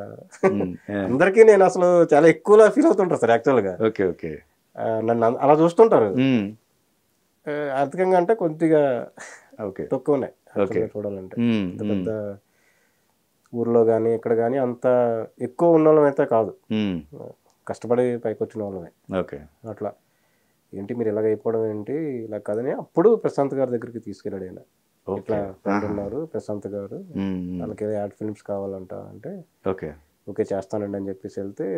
అందరికీ నేను అసలు చాలా ఎక్కువలా ఫీల్ అవుతుంటారు సార్ యాక్చువల్గా. Okay okay. నన్ను అలా చూస్తుంటారు. ఆర్థికంగా అంటే కొద్దిగా తక్కువనే చూడాలంటే. అంత పెద్ద ఊర్లో కానీ ఇక్కడ కానీ అంత ఎక్కువ ఉన్న వాళ్ళం అయితే కాదు, కష్టపడి పైకి వచ్చిన వాళ్ళమే. అట్లా ఏంటి మీరు ఇలాగ అయిపోవడం ఏంటి ఇలా కాదని అప్పుడు ప్రశాంత్ గారి దగ్గరికి తీసుకెళ్ళాడు ఆయన. ఇట్లా ఫ్రెండ్ ఉన్నారు ప్రశాంత్ గారు, వాళ్ళకి యాడ్ ఫిల్మ్స్ కావాలంట అంటే ఓకే చేస్తానండి అని చెప్పేసి వెళ్తే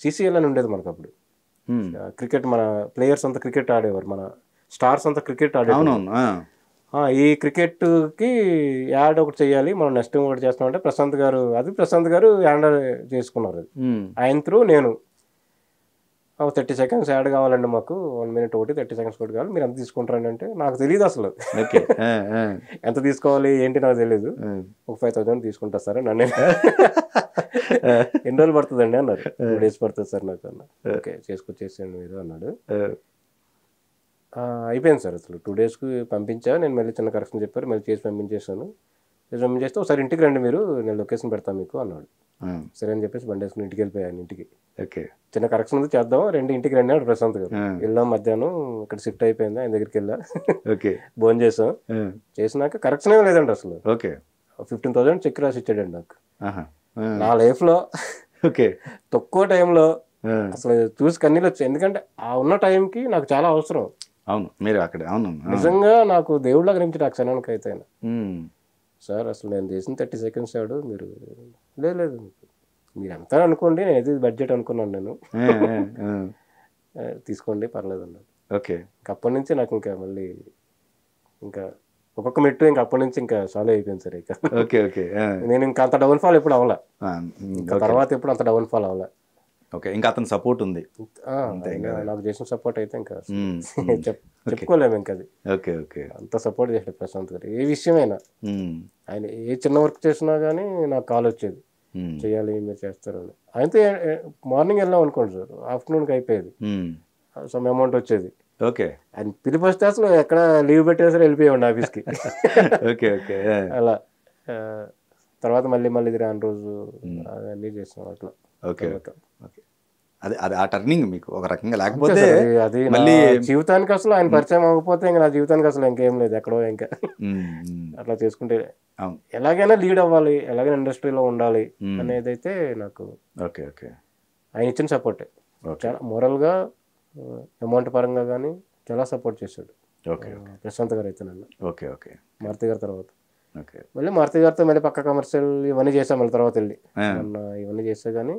సిసిఎల్ అని ఉండేది మనకు అప్పుడు. క్రికెట్ మన ప్లేయర్స్ అంతా క్రికెట్ ఆడేవారు, మన స్టార్స్ అంతా క్రికెట్ ఆడేవారు. ఈ క్రికెట్కి యాడ్ ఒకటి చెయ్యాలి మనం నెక్స్ట్ టైం ఒకటి చేస్తామంటే ప్రశాంత్ గారు హ్యాండల్ చేసుకున్నారు. ఆయన త్రూ నేను 30 seconds యాడ్ కావాలండి మాకు, 1 minute ఒకటి 30 seconds ఒకటి కావాలి, మీరు ఎంత తీసుకుంటారండి అంటే నాకు తెలియదు అసలు ఎంత తీసుకోవాలి ఏంటి నాకు తెలియదు. ఒక 5,000 తీసుకుంటా సార్ నన్ను. ఎన్ని రోజులు పడుతుందండి అన్నారు. 2 days పడుతుంది సార్ నాకు అన్న. ఓకే చేసుకొచ్చేసేయండి మీరు అన్నాడు. అయిపోయింది సార్. అసలు 2 daysకి పంపించా నేను, మళ్ళీ చిన్న కరెక్షన్ చెప్పారు, మళ్ళీ చేసి పంపించేస్తాను. పంపించేస్తే ఒకసారి ఇంటికి రండి మీరు, నేను లొకేషన్ పెడతాను మీకు అన్నాడు. సరే అని చెప్పేసి బండి వేసుకుని ఇంటికి వెళ్ళిపోయాను. ఇంటికి చిన్న కరెక్షన్ ఉంది చేద్దాం రండి ఇంటికి రండి అన్నాడు ప్రశాంత్ గారు. వెళ్ళాం మధ్యాహ్నం ఇక్కడ షిఫ్ట్ అయిపోయింది ఆయన దగ్గరికి వెళ్ళా. భోజనం చేసాం, చేసినాక కరెక్షన్ ఏమి లేదండి అసలు. 15,000 చెక్ రాసి ఇచ్చాడండి నాకు. నా లైఫ్లో తక్కువ టైంలో అసలు చూసి కన్నీళ్ళు వచ్చాయి. ఎందుకంటే ఆ ఉన్న టైంకి నాకు చాలా అవసరం. అవును మీరు అక్కడ అవును నిజంగా నాకు దేవుళ్ళ గురించి ఆ క్షణానికి అయితే సార్ అసలు నేను చేసిన 30 seconds ఆడు మీరు లేదు మీరు ఎంత అనుకోండి, నేను ఏది బడ్జెట్ అనుకున్నాను నేను, తీసుకోండి పర్లేదు అన్నాడు. అప్పటి నుంచి నాకు ఇంకా మళ్ళీ ఇంకా ఒక్కొక్క మెట్టు ఇంకా అప్పటి నుంచి ఇంకా సాల్వ్ అయిపోయింది సార్. ఇక నేను ఇంకా అంత డౌన్ ఫాల్ ఎప్పుడు అవ్వలే, ఇంకా తర్వాత ఎప్పుడు అంత డౌన్ ఫాల్ అవ్వలే. ఇంకా అతని సపోర్ట్ ఉంది, నాకు చేసిన సపోర్ట్ అయితే ఇంకా చెప్పుకోలేము ఇంకా అది. అంత సపోర్ట్ చేసాడు ప్రశాంత్ గారు ఏ విషయమైనా. ఆయన ఏ చిన్న వర్క్ చేసినా కానీ నాకు కాల్ వచ్చేది, చేయాలి మీరు చేస్తారు అని. అయితే మార్నింగ్ వెళ్ళాం అనుకోండి సార్, ఆఫ్టర్నూన్కి అయిపోయేది, సమ్ అమౌంట్ వచ్చేది. ఆయన పిలిపి వస్తే అసలు ఎక్కడ లీవ్ పెట్టేసరి వెళ్ళిపోయాడు ఆఫీస్కి. అలా తర్వాత మళ్ళీ ఇది రాని రోజు అవన్నీ చేస్తాం అట్లా. అది ఆ టర్నింగ్ మీకు ఒక రకంగా, లేకపోతే అది మళ్ళీ జీవితానికి అసలు ఆయన పరిచయం అవ్వకపోతే ఇంకా నా జీవితానికి అసలు ఇంకేం లేదు ఎక్కడో. ఇంకా అట్లా చేసుకుంటే ఎలాగైనా లీడ్ అవ్వాలి, ఎలాగైనా ఇండస్ట్రీలో ఉండాలి అనేది అయితే నాకు ఆయన ఇచ్చిన సపోర్టే. చాలా మోరల్గా అమౌంట్ పరంగా కానీ చాలా సపోర్ట్ చేశాడు ప్రశాంత్ గారు అయితే నన్ను. మారుతి గారి తర్వాత మళ్ళీ మారుతి గారితో మళ్ళీ పక్క కమర్షియల్ ఇవన్నీ చేసాం మళ్ళీ తర్వాత వెళ్ళి ఇవన్నీ చేస్తే కానీ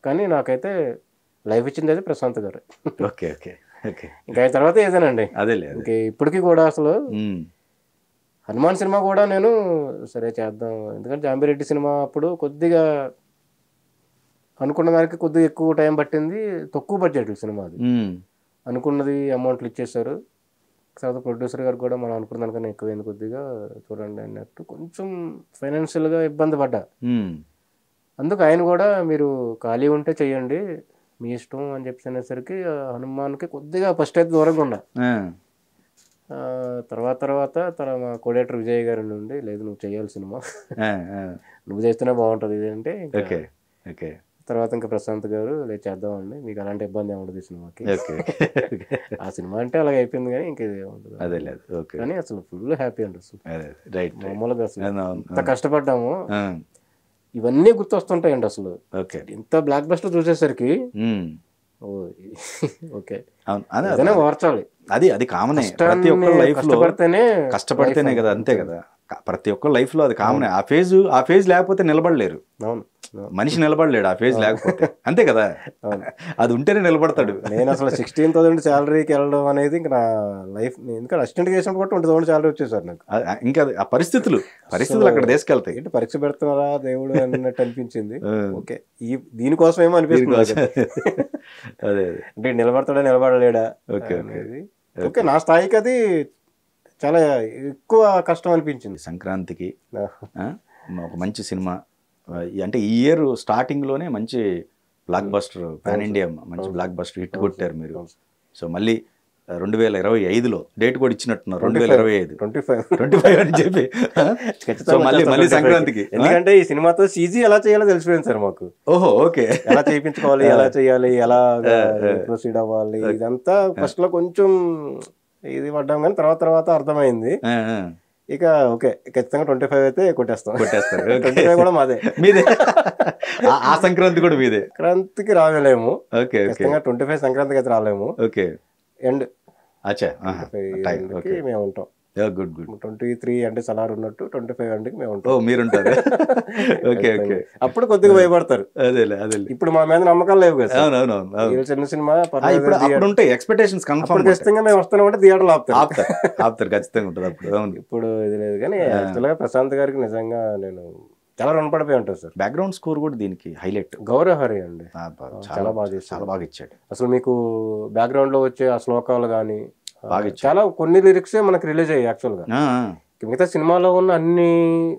కానీ నాకైతే లైఫ్ ఇచ్చింది అయితే ప్రశాంత్ గారు. ఇంకా ఆయన తర్వాత ఏదేనండి ఇంకా ఇప్పటికీ కూడా అసలు హనుమాన్ సినిమా కూడా నేను సరే చేద్దాం, ఎందుకంటే జాంబిరెడ్డి సినిమా అప్పుడు కొద్దిగా అనుకున్న దానికి కొద్దిగా ఎక్కువ టైం పట్టింది, తక్కువ బడ్జెట్ సినిమా అది. అనుకున్నది అమౌంట్లు ఇచ్చేసారు. తర్వాత ప్రొడ్యూసర్ గారు కూడా మనం అనుకున్న దానికన్నా ఎక్కువైంది కొద్దిగా చూడండి అన్నట్టు కొంచెం ఫైనాన్షియల్గా ఇబ్బంది పడ్డా. అందుకు ఆయన కూడా మీరు ఖాళీ ఉంటే చెయ్యండి మీ ఇష్టం అని చెప్పి అనేసరికి హనుమాన్కి కొద్దిగా ఫస్ట్ అయితే దూరంగా ఉన్నా. తర్వాత మా కోడేటర్ విజయ్ గారి నుండి లేదు నువ్వు చెయ్యాలి సినిమా, నువ్వు చేస్తేనే బాగుంటుంది ఇది అంటే తర్వాత ఇంకా ప్రశాంత్ గారు లేదు చేద్దామండి మీకు అలాంటి ఇబ్బంది ఏముంటుంది ఈ సినిమాకి. ఆ సినిమా అంటే అలాగే అయిపోయింది కానీ ఇంకా ఇది ఏముంటుంది. కానీ అసలు ఫుల్ హ్యాపీ అండి అసలు మామూలుగా అసలు ఎంత కష్టపడ్డాము ఇవన్నీ గుర్తొస్తుంటాయండి అసలు. ఇంత బ్లాక్ బస్టర్ చూసేసరికి అదనే మార్చాలి, అది కామనే ప్రతి ఒక్క లైఫ్ లో కష్టపడితేనే కదా, అంతే కదా ప్రతి ఒక్క లైఫ్ లో అది కామనే. ఆ ఫేజ్ లేకపోతే నిలబడలేరు, మనిషి నిలబడలేడు ఆ ఫేజ్ లేకపోతే, అంతే కదా, అది ఉంటేనే నిలబడతాడు. నేను అసలు 16,000 శాలరీకి వెళ్ళడం అనేది ఇంకా నా లైఫ్, ఎందుకంటే అసిస్టెంట్ చేసినప్పుడు 20,000 శాలరీ వచ్చేసారు నాకు. ఇంకా ఆ పరిస్థితులు అక్కడ తీసుకెళ్తాయి. ఏంటి పరీక్ష పెడుతున్నారా దేవుడు అన్నట్టు అనిపించింది. ఓకే దీనికోసం ఏమో అనిపిస్తుంది అదే అంటే నిలబడతాడా అనేది. ఓకే నా స్థాయికి అది చాలా ఎక్కువ కష్టం అనిపించింది. సంక్రాంతికి ఒక మంచి సినిమా అంటే ఈ ఇయర్ స్టార్టింగ్లోనే మంచి బ్లాక్ బస్టర్ పాన్ ఇండియా మంచి బ్లాక్ బస్టర్ హిట్ కొట్టారు మీరు. సో మళ్ళీ 2025లో డేట్ కూడా ఇచ్చినట్టున్నారు 2025 25 25 అని చెప్పి. సో మళ్ళీ సంక్రాంతికి. ఎందుకంటే ఈ సినిమాతో CG ఎలా చేయాలో తెలిసిపోయింది సార్ మాకు. ఓహో ఓకే. ఎలా చేయించుకోవాలి, ఎలా చేయాలి, ఎలా ప్రొసీడ్ అవ్వాలి, ఇదంతా ఫస్ట్ లో కొంచెం ఇది పడ్డాం కానీ తర్వాత అర్థమైంది. ఇక ఓకే ఖచ్చితంగా 25 అయితే కొట్టేస్తారు. 25 కూడా మాదే. మీదే ఆ సంక్రాంతి కూడా మీదే. సంక్రాంతికి రాలేము. ఓకే ఖచ్చితంగా 25 సంక్రాంతికి అయితే రాలేము. ఓకే ఎండ్ అచ్చా మేము ఉంటాం. గుడ్ 23 అంటే సలార్ ఉన్నట్టు 25 అంటే మేము ఉంటాం. మీరుంటారు. Okay okay. అప్పుడు కొద్దిగా భయపడతారు. అదేలే. ఇప్పుడు మా మీద నమ్మకాలు లేవు కదా. అవునవును. చిన్న సినిమా ఉంటాయి ఎక్స్పెక్టేషన్స్ కన్ఫర్మ్. ఖచ్చితంగా మేము వస్తామంటే థియేటర్లు ఆపుతారు ఖచ్చితంగా ఉంటుంది అప్పుడు. అవును. ఇప్పుడు ఇది లేదు కానీ యాక్చువల్గా ప్రశాంత్ గారికి నిజంగా నేను చాలా రుణపడిపోయి ఉంటాను సార్. బ్యాక్గ్రౌండ్ స్కోర్ కూడా దీనికి హైలైట్. గౌరవ్ హరి అండి చాలా బాగా ఇచ్చాడు. అసలు మీకు బ్యాక్గ్రౌండ్ లో వచ్చే ఆ శ్లోకాలు కానీ చాలా కొన్ని లిరిక్సే మనకి రిలీజ్ అయ్యాయి యాక్చువల్గా. మిగతా సినిమాలో ఉన్న అన్ని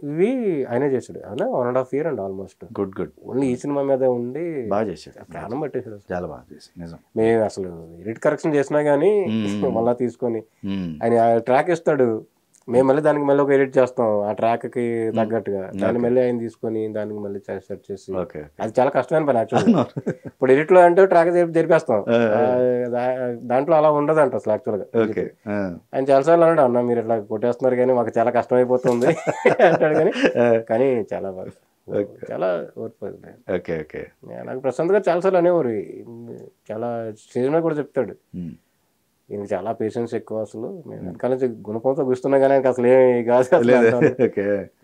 ఇవి ఆయనే చేశాడు. అవునా 1.5 year అండి ఆల్మోస్ట్. గుడ్ ఓన్లీ ఈ సినిమా మీద ఉండి బాగా చేశాడు. ప్రాణం పట్టేశాడు. చాలా బాగా చేశాడు నిజం. మేము అసలు ఎడిట్ కరెక్షన్ చేసినా గానీ మళ్ళా తీసుకొని ఆయన ట్రాక్ ఇస్తాడు, మేము మళ్ళీ దానికి మళ్ళీ ఒక ఎడిట్ చేస్తాం ఆ ట్రాక్ కి తగ్గట్టుగా. దాన్ని మళ్ళీ ఆయన తీసుకొని దానికి మళ్ళీ సెట్ చేసి అది చాలా కష్టమైన పని యాక్చువల్గా. ఇప్పుడు ఎడిట్ లో అంటే ట్రాక్ జరిపేస్తాం, దాంట్లో అలా ఉండదంట అసలు యాక్చువల్గా. ఆయన చాలాసార్లు అన్నాడు, అన్న మీరు ఇట్లా కొట్టేస్తున్నారు కానీ మాకు చాలా కష్టం అయిపోతుంది అంటాడు. కానీ చాలా బాగా చాలా ఓర్పోయింది. నాకు ప్రశాంత్ గారు చాలాసార్లు అనేవారు, చాలా స్టేజ్ మీద కూడా చెప్తాడు ఈయనకి చాలా పేషెన్స్ ఎక్కువ. అసలు మేము వెనకాల నుంచి గుణపంతో గుస్తున్నా కానీ అసలు ఏమి కాదు.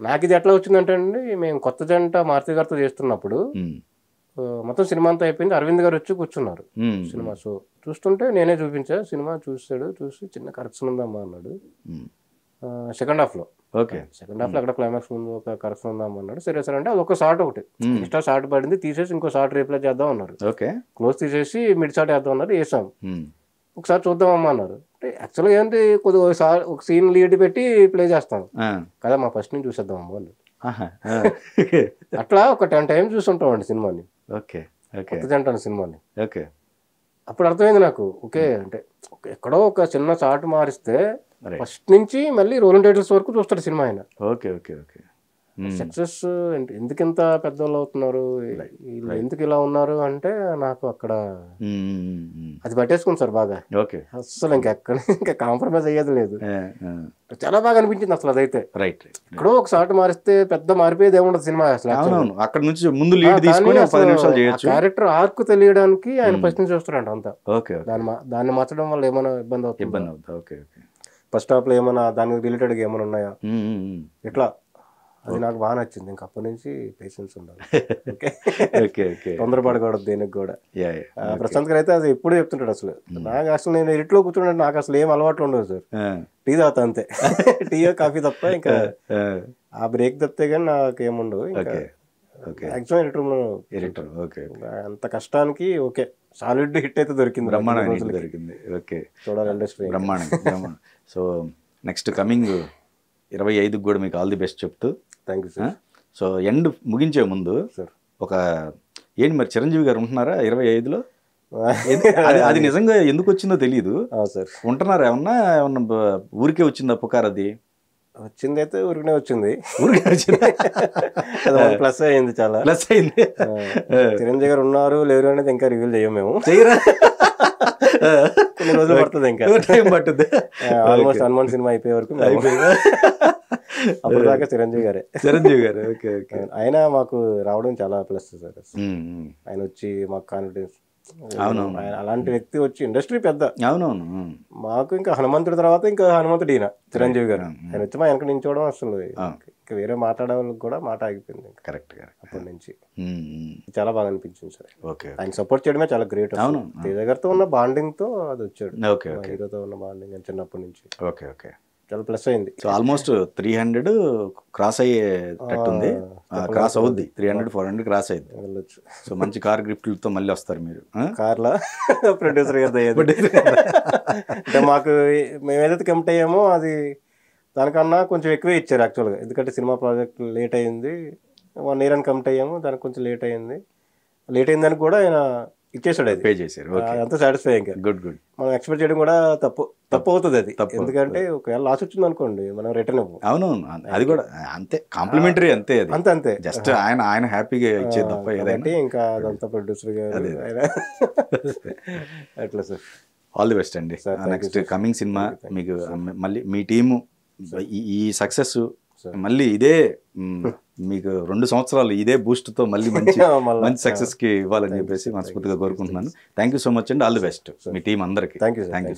నాకు ఇది ఎట్లా వచ్చిందంటే అండి, మేము కొత్త జంట మారుతి గారితో చేస్తున్నప్పుడు మొత్తం సినిమా అంతా అయిపోయింది, అరవింద్ గారు వచ్చి కూర్చున్నారు సినిమా షో చూస్తుంటే. నేనే చూపించా సినిమా, చూసి చిన్న కరెక్షన్ ఉందమ్మా అన్నాడు. సెకండ్ హాఫ్ లో అక్కడ క్లైమాక్స్ ముందు ఒక కరెక్షన్ ఉందమ్మా అన్నాడు. సరే అంటే అది ఒక షార్ట్ ఒకటి ఎక్స్ట్రా షార్ట్ పడింది, తీసేసి ఇంకో షార్ట్ రీప్లే చేద్దాం అన్నారు. క్లోజ్ తీసేసి మిడ్ షార్ట్ వేద్దాం అన్నారు, వేసాం. ఒకసారి చూద్దామమ్మా అన్నారు. అంటే యాక్చువల్గా ఏంటి కొద్దిగా ఒక సీన్ లీడ్ పెట్టి ప్లే చేస్తాం కదా, మా ఫస్ట్ నుంచి చూసేద్దాం అమ్మా అన్నారు. అట్లా ఒక 10 times చూస్తుంటాం అండి సినిమాని, కొత్త సినిమాని. అప్పుడు అర్థమైంది నాకు, ఓకే అంటే ఎక్కడో ఒక చిన్న షార్ట్ మారిస్తే ఫస్ట్ నుంచి మళ్ళీ రోలింగ్ టైటిల్స్ వరకు చూస్తాడు సినిమా ఆయన. సక్సెస్ ఎందుకు ఇంత పెద్దవాళ్ళు అవుతున్నారు, ఎందుకు ఇలా ఉన్నారు అంటే నాకు అక్కడ అది పట్టేసుకుంది సార్ బాగా. అసలు ఇంకా కాంప్రమైజ్ అయ్యేది లేదు. చాలా బాగా అనిపించింది అసలు అదైతే. ఎక్కడో ఒక షాట్ మారిస్తే పెద్ద మారిపోయేది ఏముండదు సినిమా అసలు. అక్కడ నుంచి ముందు లీడ్ తీసుకొని 10 నిమిషాలు చేయొచ్చు. క్యారెక్టర్ ఆర్క్ తెలియడానికి ఆయన ఫస్ట్ నుంచి చూస్తారంట అంతా. దాన్ని మార్చడం వల్ల ఏమైనా ఇబ్బంది అవుతుంది, ఫస్ట్ హాఫ్ లో ఏమైనా దానికి రిలేటెడ్ గా ఏమైనా ఉన్నాయా ఇట్లా, అది నాకు బాగా నచ్చింది. ఇంకా అప్పటి నుంచి పేషెన్స్ ఉండాలి, తొందరపడకూడదు దేనికి కూడా. ప్రశాంత్ గారు అయితే అది ఎప్పుడు చెప్తుంటాడు. అసలు నేను ఎడిట్లో కూర్చుంటే నాకు అసలు ఏం అలవాట్లు ఉండదు సార్, టీ తాగుతా అంతే, టీ కాఫీ తప్ప ఇంకా ఆ బ్రేక్ తప్పితే కానీ నాకు ఏముండవు. ఇంకా యాక్చువల్ ఎడిటర్ అంత కష్టానికి ఓకే సాలిడ్ హిట్ అయితే దొరికింది, చూడాలి ఇండస్ట్రీ బ్రహ్మాండం. సో నెక్స్ట్ కమింగ్ 25కి కూడా మీకు ఆల్ ది బెస్ట్ చెప్తూ. Thank you sir. So end ముగించే ముందు ఒక ఏంటి మరి చిరంజీవి గారు ఉంటున్నారా 25లో? అది నిజంగా ఎందుకు వచ్చిందో తెలియదు సార్. ఉంటున్నారా ఏమన్నా ఊరికే వచ్చిందా పుకార్? అది వచ్చింది అయితే ఊరికనే వచ్చింది, ప్లస్ అయింది, చాలా ప్లస్ అయింది. చిరంజీవి గారు ఉన్నారు లేరు అనేది ఇంకా రివీల్ చేయం మేము, కొన్ని రోజులు పడుతుంది, ఇంకా టైం పట్టుద్ది. ఆల్మోస్ట్ హనుమాన్ సినిమా అయిపోయే వరకు అప్పుడు దాకా చిరంజీవి గారు. ఆయన మాకు రావడం చాలా ప్లస్ సార్. ఆయన వచ్చి మాకు కాన్ఫిడెన్స్, అలాంటి వ్యక్తి వచ్చి ఇండస్ట్రీ పెద్ద. అవునవును. మాకు ఇంకా హనుమంతుడి తర్వాత ఇంకా హనుమంతుడు ఈయన చిరంజీవి గారు. ఆయన వచ్చి మా వెనక నించోవడం అసలు ఇంకా వేరే మాట్లాడే వాళ్ళకి కూడా మాట ఆగిపోయింది. కరెక్ట్. అప్పటి నుంచి చాలా బాగా అనిపించింది సార్. ఆయన సపోర్ట్ చేయడమే చాలా గ్రేట్. తేజ గారితో ఉన్న బాండింగ్ తో అది వచ్చాడు, హీరోతో ఉన్న బాండింగ్ చిన్నప్పటి నుంచి. చాలా ప్లస్ అయింది. సో ఆల్మోస్ట్ 300 క్రాస్ అయ్యేటట్టుంది, క్రాస్ అవుద్ది. 300-400 క్రాస్ అయ్యింది, వెళ్ళొచ్చు. సో మంచి కార్ గిఫ్ట్లతో మళ్ళీ వస్తారు మీరు కార్లో. ప్రొడ్యూసర్ గారు అంటే మాకు మేము ఏదైతే కమిట్ అయ్యామో అది దానికన్నా కొంచెం ఎక్కువే ఇచ్చారు యాక్చువల్గా. ఎందుకంటే సినిమా ప్రాజెక్ట్ లేట్ అయింది, 1 year అని కమిట్ అయ్యాము, దానికి కొంచెం లేట్ అయిందని కూడా ఆయన ఇచ్చేసాడు, అది పే చేశారు. ఓకే, అంతా సాటిస్ఫై. ఇంకా గుడ్ గుడ్. మనం ఎక్స్పెక్ట్ చేయడం కూడా తప్పు అవుతుంది అది. ఎందుకంటే ఒకవేళ లాస్ వచ్చింది అనుకోండి మనం రిటర్న్ ఇవ్వం. అవునవును, అది కూడా అంతే, కాంప్లిమెంటరీ అంతే, అది అంతే. జస్ట్ ఆయన హ్యాపీగా ఇచ్చేది తప్ప ఏదైనా. ఇంకా అదంతా ప్రొడ్యూసర్ గారు ఆయన అట్లా సార్. ఆల్ ది బెస్ట్ అండి. నెక్స్ట్ కమింగ్ సినిమా మీకు మళ్ళీ మీ టీము ఈ సక్సెస్ మళ్ళీ ఇదే మీకు 2 సంవత్సరాలు ఇదే బూస్ట్ తో మళ్ళీ మంచి సక్సెస్ కి ఇవ్వాలని చెప్పేసి మనస్ఫూర్తిగా కోరుకుంటున్నాను. థ్యాంక్ యూ సో మచ్ అండి. ఆల్ ది బెస్ట్ మీ టీం అందరికి. Thank you.